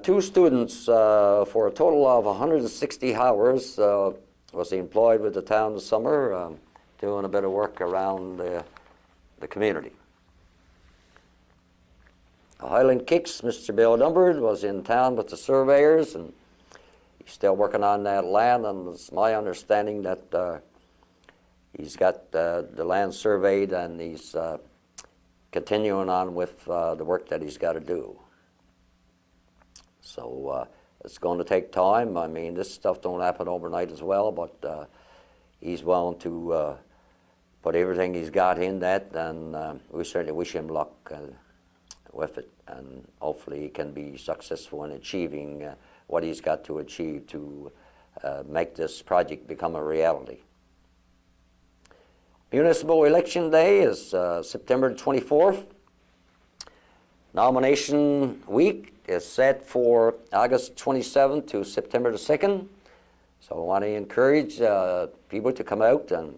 Two students for a total of 160 hours was employed with the town this summer, doing a bit of work around the community. Highland Kicks, Mr. Bill Dunford was in town with the surveyors, and he's still working on that land, and it's my understanding that he's got the land surveyed, and he's continuing on with the work that he's got to do. So it's going to take time. I mean, this stuff don't happen overnight as well, but he's willing to put everything he's got in that, and we certainly wish him luck with it, and hopefully he can be successful in achieving what he's got to achieve to make this project become a reality. Municipal election day is September 24th. Nomination week is set for August 27th to September the 2nd. So I want to encourage people to come out and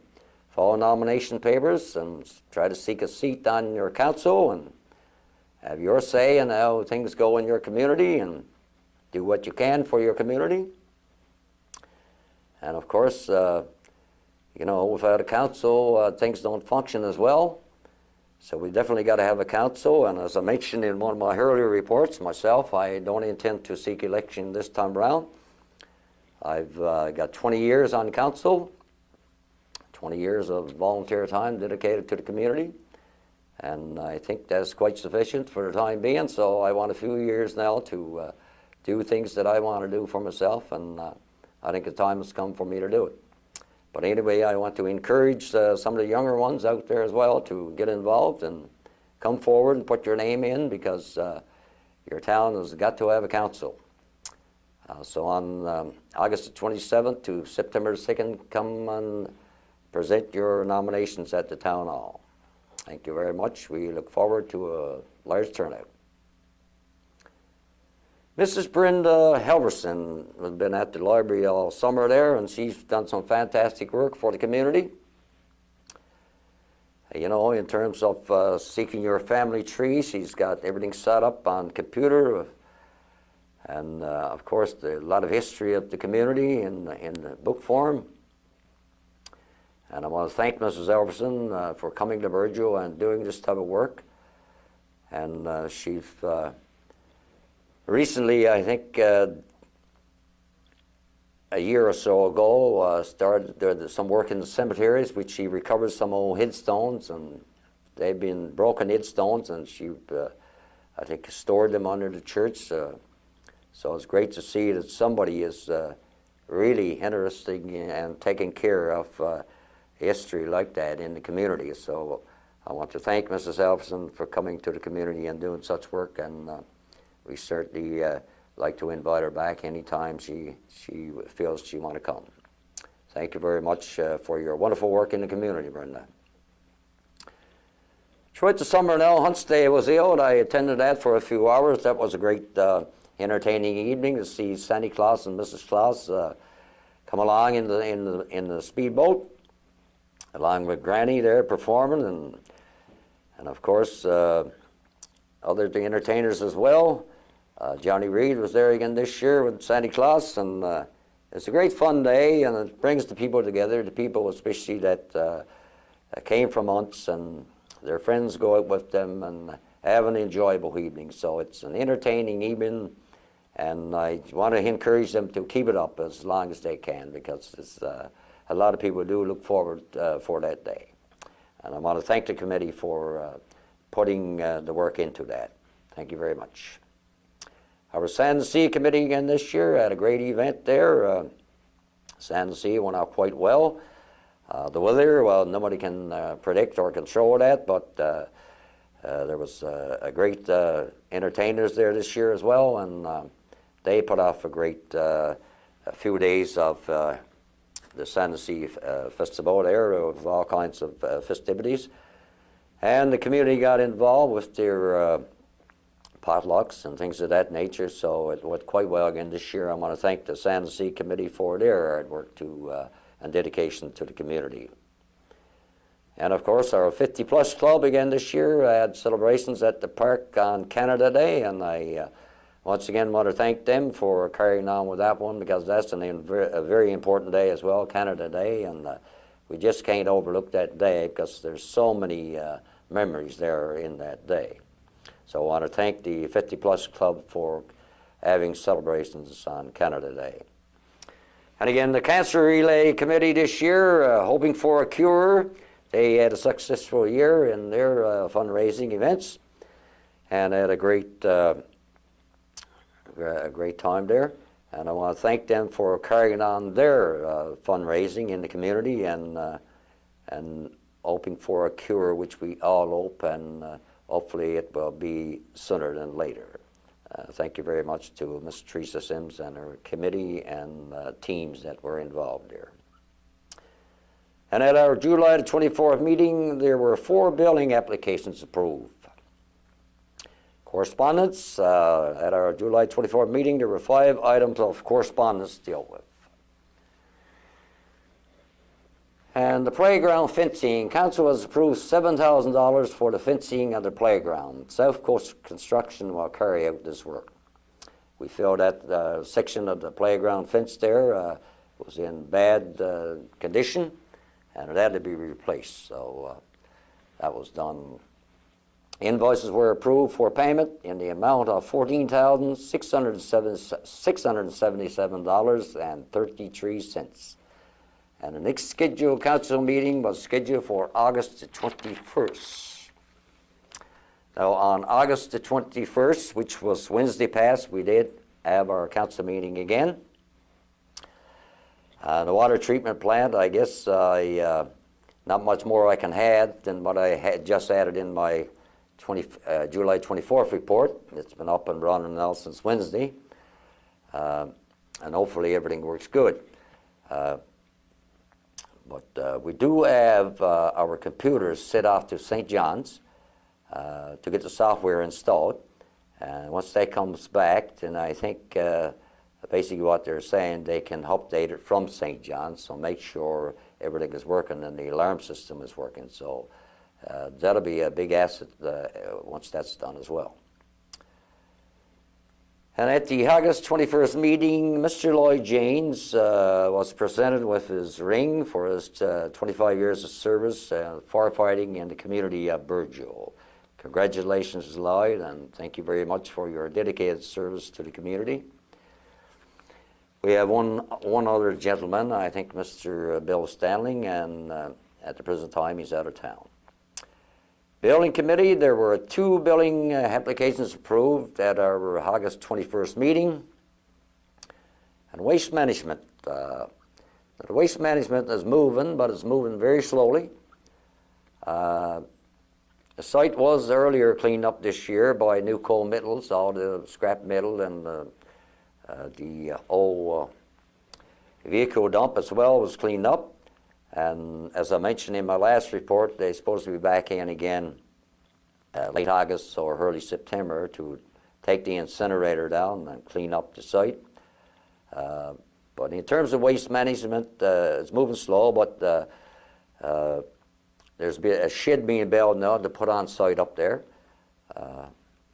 follow nomination papers and try to seek a seat on your council and have your say in how things go in your community and do what you can for your community. And of course, you know, without a council, things don't function as well. So we definitely got to have a council. And as I mentioned in one of my earlier reports, myself, I don't intend to seek election this time around. I've got 20 years on council, 20 years of volunteer time dedicated to the community. And I think that's quite sufficient for the time being. So I want a few years now to do things that I want to do for myself. And I think the time has come for me to do it. But anyway, I want to encourage some of the younger ones out there as well to get involved and come forward and put your name in, because your town has got to have a council. So on August the 27th to September the 2nd, come and present your nominations at the town hall. Thank you very much. We look forward to a large turnout. Mrs. Brenda Helverson has been at the library all summer there, and she's done some fantastic work for the community. You know, in terms of seeking your family tree, she's got everything set up on computer, and of course a lot of history of the community in the book form. And I want to thank Mrs. Helverson for coming to Virgil and doing this type of work. And she's recently, I think a year or so ago, started some work in the cemeteries, which she recovered some old headstones, and they've been broken headstones, and she, I think, stored them under the church. So it's great to see that somebody is really interested and taking care of history like that in the community. So I want to thank Mrs. Helverson for coming to the community and doing such work, and we certainly like to invite her back anytime she feels she want to come. Thank you very much for your wonderful work in the community, Brenda. Throughout the summer now, Hunt's Day was held. I attended that for a few hours. That was a great entertaining evening to see Santa Claus and Mrs. Claus come along in the speedboat, along with Granny there performing, and of course other entertainers as well. Johnny Reed was there again this year with Santa Claus, and it's a great fun day, and it brings the people together, the people especially that came from Hunt's, and their friends go out with them and have an enjoyable evening. So it's an entertaining evening, and I want to encourage them to keep it up as long as they can, because it's, a lot of people do look forward for that day. And I want to thank the committee for putting the work into that. Thank you very much. Our Sand Sea Committee again this year had a great event there. Sand Sea went out quite well. The weather, well, nobody can predict or control that, but there was a great entertainers there this year as well, and they put off a great a few days of the Sand Sea Festival there with all kinds of festivities. And the community got involved with their potlucks and things of that nature. So it went quite well again this year. I want to thank the San Jose Committee for their hard work and dedication to the community. And of course, our 50 Plus Club again this year had celebrations at the park on Canada Day, and I once again want to thank them for carrying on with that one, because that's a very important day as well, Canada Day, and we just can't overlook that day because there's so many memories there in that day. So I want to thank the 50 Plus Club for having celebrations on Canada Day. And again, the Cancer Relay Committee this year, hoping for a cure. They had a successful year in their fundraising events, and had a great time there. And I want to thank them for carrying on their fundraising in the community and hoping for a cure, which we all hope, and hopefully it will be sooner than later. Thank you very much to Ms. Teresa Sims and her committee and teams that were involved there. And at our July the 24th meeting, there were 4 building applications approved. Correspondence, at our July 24th meeting, there were 5 items of correspondence to deal with. And the playground fencing, council has approved $7,000 for the fencing of the playground. South Coast Construction will carry out this work. We feel that section of the playground fence there was in bad condition, and it had to be replaced, so that was done. Invoices were approved for payment in the amount of $14,677.33. And the next scheduled council meeting was scheduled for August the 21st. Now, on August the 21st, which was Wednesday past, we did have our council meeting again. The water treatment plant, I guess not much more I can add than what I had just added in my July 24th report. It's been up and running now since Wednesday, and hopefully everything works good. But we do have our computers set off to St. John's to get the software installed. And once that comes back, then I think basically what they're saying, they can update it from St. John's, so make sure everything is working and the alarm system is working. So that'll be a big asset once that's done as well. And at the August 21st meeting, Mr. Lloyd James was presented with his ring for his 25 years of service firefighting in the community of Burgeo. Congratulations, Lloyd, and thank you very much for your dedicated service to the community. We have one other gentleman, I think Mr. Bill Stanley, and at the present time he's out of town. Building committee, there were 2 building applications approved at our August 21st meeting. And waste management. The waste management is moving, but it's moving very slowly. The site was earlier cleaned up this year by new coal metals, all the scrap metal and the old vehicle dump as well was cleaned up. And as I mentioned in my last report, they're supposed to be back in again late August or early September to take the incinerator down and clean up the site. But in terms of waste management, it's moving slow, but there's a shed being built now to put on site up there.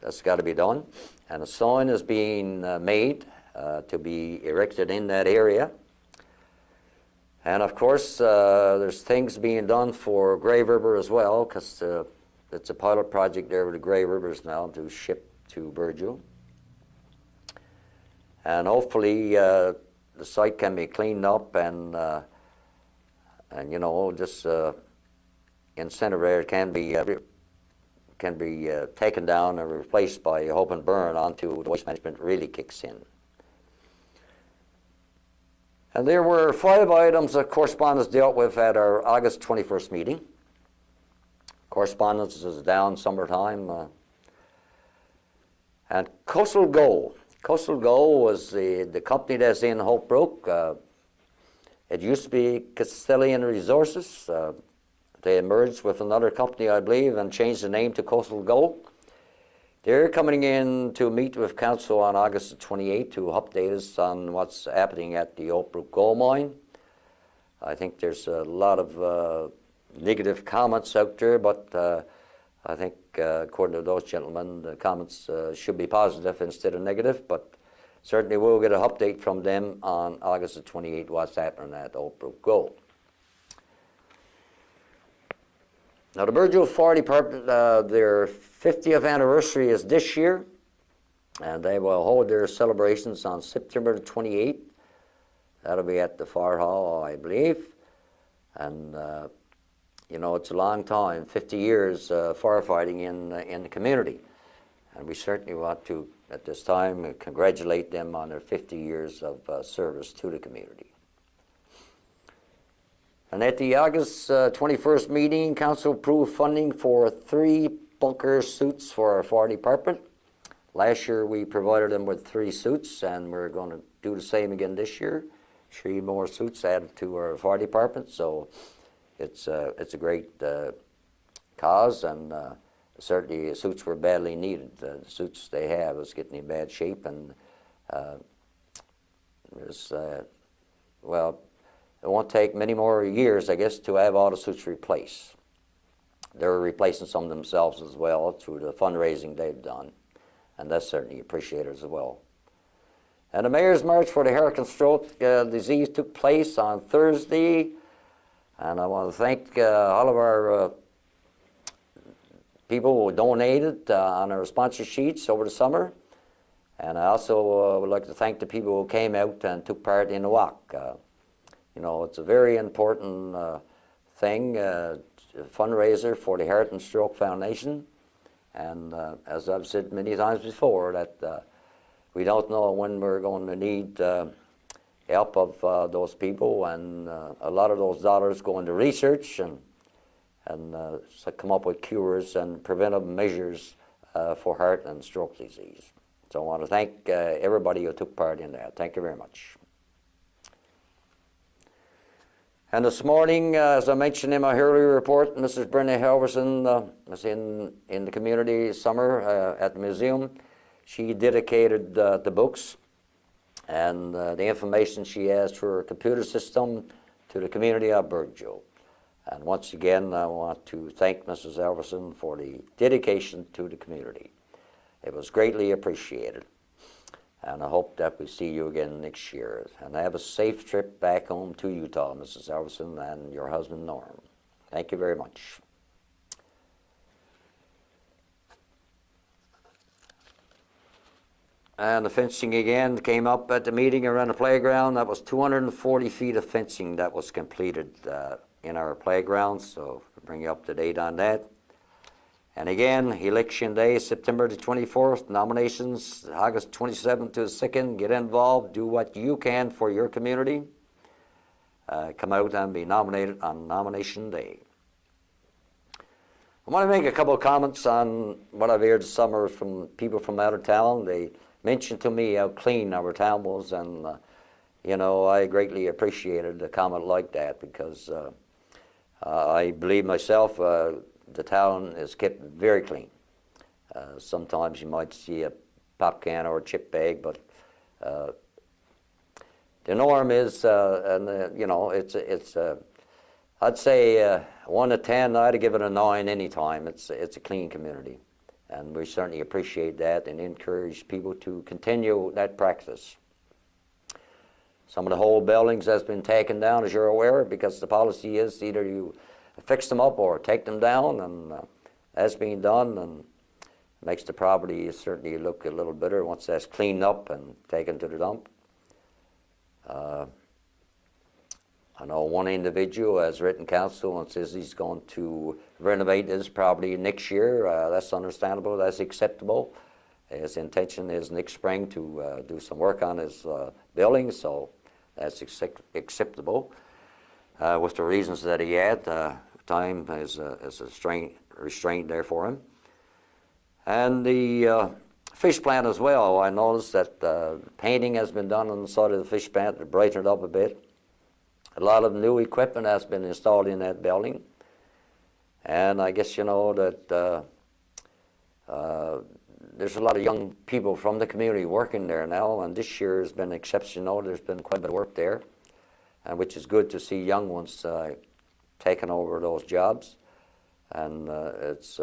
That's got to be done. And a sign is being made to be erected in that area. And of course, there's things being done for Grey River as well, because it's a pilot project there with the Grey Rivers now to ship to Burgeo. And hopefully the site can be cleaned up and you know, this incinerator can be taken down and replaced by a hope and burn until the waste management really kicks in. And there were 5 items of correspondence dealt with at our August 21st meeting. Correspondence is down summertime. And Coastal Go. Coastal Go was the company that's in Hope Brook. It used to be Castellian Resources. They emerged with another company, I believe, and changed the name to Coastal Go. They're coming in to meet with council on August the 28th to update us on what's happening at the Oak Brook Gold Mine. I think there's a lot of negative comments out there, but I think according to those gentlemen, the comments should be positive instead of negative, but certainly we'll get an update from them on August the 28th what's happening at Oak Brook Gold. Now, the Burgeo Fire Department, their 50th anniversary is this year, and they will hold their celebrations on September the 28th. That'll be at the Fire Hall, I believe. And, you know, it's a long time, 50 years firefighting in the community. And we certainly want to, at this time, congratulate them on their 50 years of service to the community. And at the August 21st meeting, Council approved funding for 3 bunker suits for our fire department. Last year we provided them with 3 suits, and we're going to do the same again this year. 3 more suits added to our fire department, so it's a great cause, and certainly suits were badly needed. The suits they have is getting in bad shape, and there's, well, it won't take many more years, I guess, to have all the suits replaced. They're replacing some themselves as well through the fundraising they've done, and that's certainly appreciated as well. And the Mayor's March for the Heart and Stroke disease took place on Thursday, and I want to thank all of our people who donated on our sponsor sheets over the summer, and I also would like to thank the people who came out and took part in the walk. You know, it's a very important thing, fundraiser for the Heart and Stroke Foundation. And as I've said many times before, that we don't know when we're going to need help of those people. And a lot of those dollars go into research and so come up with cures and preventive measures for heart and stroke disease. So I want to thank everybody who took part in that. Thank you very much. And this morning, as I mentioned in my earlier report, Mrs. Brenda Halverson was in the community summer at the museum. She dedicated the books and the information she has through her computer system to the community of Burgeo. And once again, I want to thank Mrs. Halverson for the dedication to the community. It was greatly appreciated. And I hope that we see you again next year. And have a safe trip back home to Utah, Mrs. Halverson, and your husband, Norm. Thank you very much. And the fencing again came up at the meeting around the playground. That was 240 feet of fencing that was completed in our playground, so we'll bring you up to date on that. And again, Election Day, September the 24th, nominations, August 27th to the 2nd. Get involved, do what you can for your community. Come out and be nominated on Nomination Day. I want to make a couple of comments on what I've heard this summer from people from out of town. They mentioned to me how clean our town was, and you know, I greatly appreciated a comment like that, because I believe myself the town is kept very clean. Sometimes you might see a pop can or a chip bag, but the norm is, you know, it's I'd say 1 to 10. I'd give it a 9 any time. It's a clean community, and we certainly appreciate that and encourage people to continue that practice. Some of the whole buildings has been taken down, as you're aware, because the policy is either you fix them up or take them down, and that's being done, and makes the property certainly look a little better once that's cleaned up and taken to the dump. I know one individual has written council and says he's going to renovate his property next year. That's understandable, that's acceptable. His intention is next spring to do some work on his building, so that's acceptable. With the reasons that he had, time is a restraint there for him. And the fish plant as well, I noticed that painting has been done on the side of the fish plant to brighten it up a bit. A lot of new equipment has been installed in that building. And I guess you know that there's a lot of young people from the community working there now, and this year has been exceptional. There's been quite a bit of work there, and which is good to see young ones taking over those jobs, and it's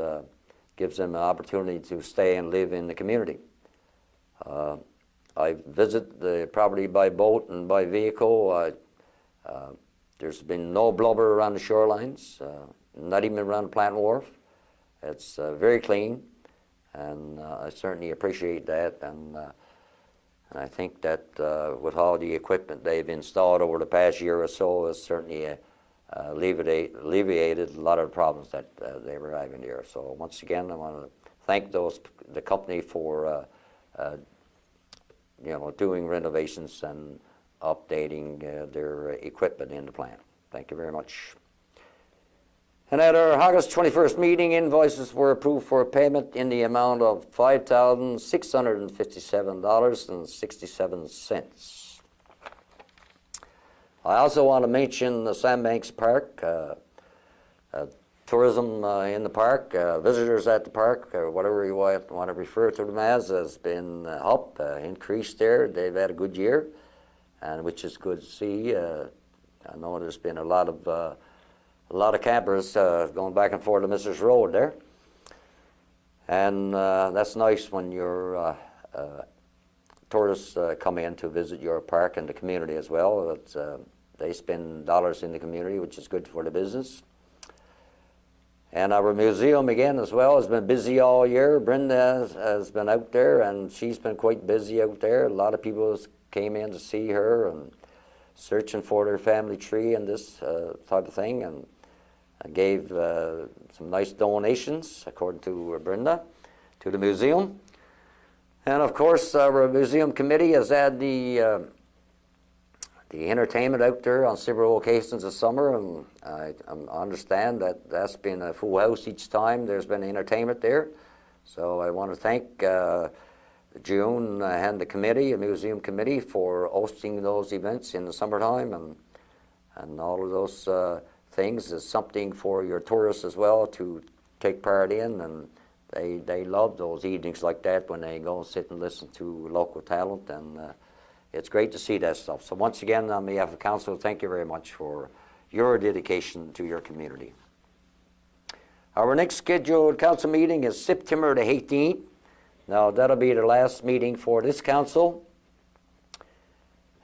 gives them an opportunity to stay and live in the community. I visit the property by boat and by vehicle. There's been no blubber around the shorelines, not even around the plant wharf. It's very clean, and I certainly appreciate that. And I think that with all the equipment they've installed over the past year or so, has certainly alleviated a lot of the problems that they were having there. So once again, I want to thank the company for doing renovations and updating their equipment in the plant. Thank you very much. And at our August 21st meeting, invoices were approved for payment in the amount of $5,657.67. I also want to mention the Sandbanks Park, tourism in the park, visitors at the park, or whatever you want to refer to them as, has been up, increased there. They've had a good year, and which is good to see. I know there's been a lot of campers going back and forth to Mrs. Road there, and that's nice when your tourists come in to visit your park and the community as well. They spend dollars in the community, which is good for the business. And our museum, again, as well, has been busy all year. Brenda has been out there, and she's been quite busy out there. A lot of people came in to see her and searching for their family tree and this type of thing, and gave some nice donations, according to Brenda, to the museum. And, of course, our museum committee has had the entertainment out there on several occasions this summer, and I understand that that's been a full house each time there's been entertainment there. So I want to thank June and the committee, the museum committee, for hosting those events in the summertime, and all of those things is something for your tourists as well to take part in, and they love those evenings like that when they go and sit and listen to local talent, and it's great to see that stuff. So once again, on behalf of council, thank you very much for your dedication to your community. Our next scheduled council meeting is September the 18th. Now, that'll be the last meeting for this council.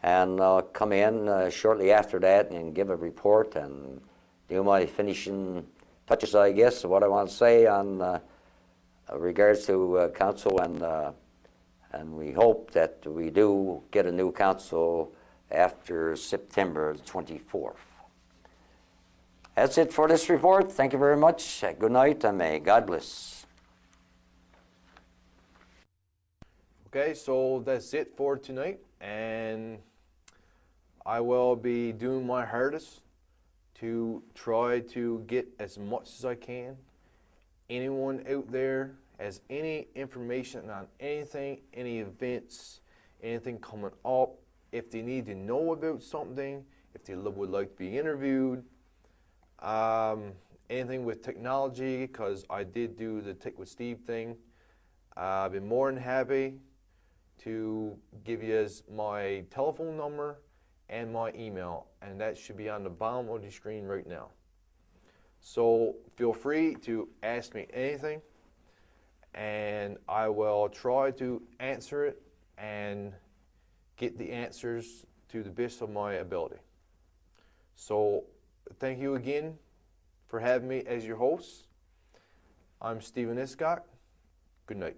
And I'll come in shortly after that and give a report and do my finishing touches, I guess, of what I want to say on regards to council, and we hope that we do get a new council after September 24th. That's it for this report. Thank you very much. Good night, and may God bless.
Okay, so that's it for tonight, and I will be doing my hardest to try to get as much as I can. Anyone out there has any information on anything, any events, anything coming up, if they need to know about something, if they would like to be interviewed, anything with technology, because I did do the Tech with Steve thing, I've been more than happy to give you my telephone number and my email, and that should be on the bottom of the screen right now. So feel free to ask me anything, and I will try to answer it and get the answers to the best of my ability. So thank you again for having me as your host. I'm Stephen Iscock. Good night.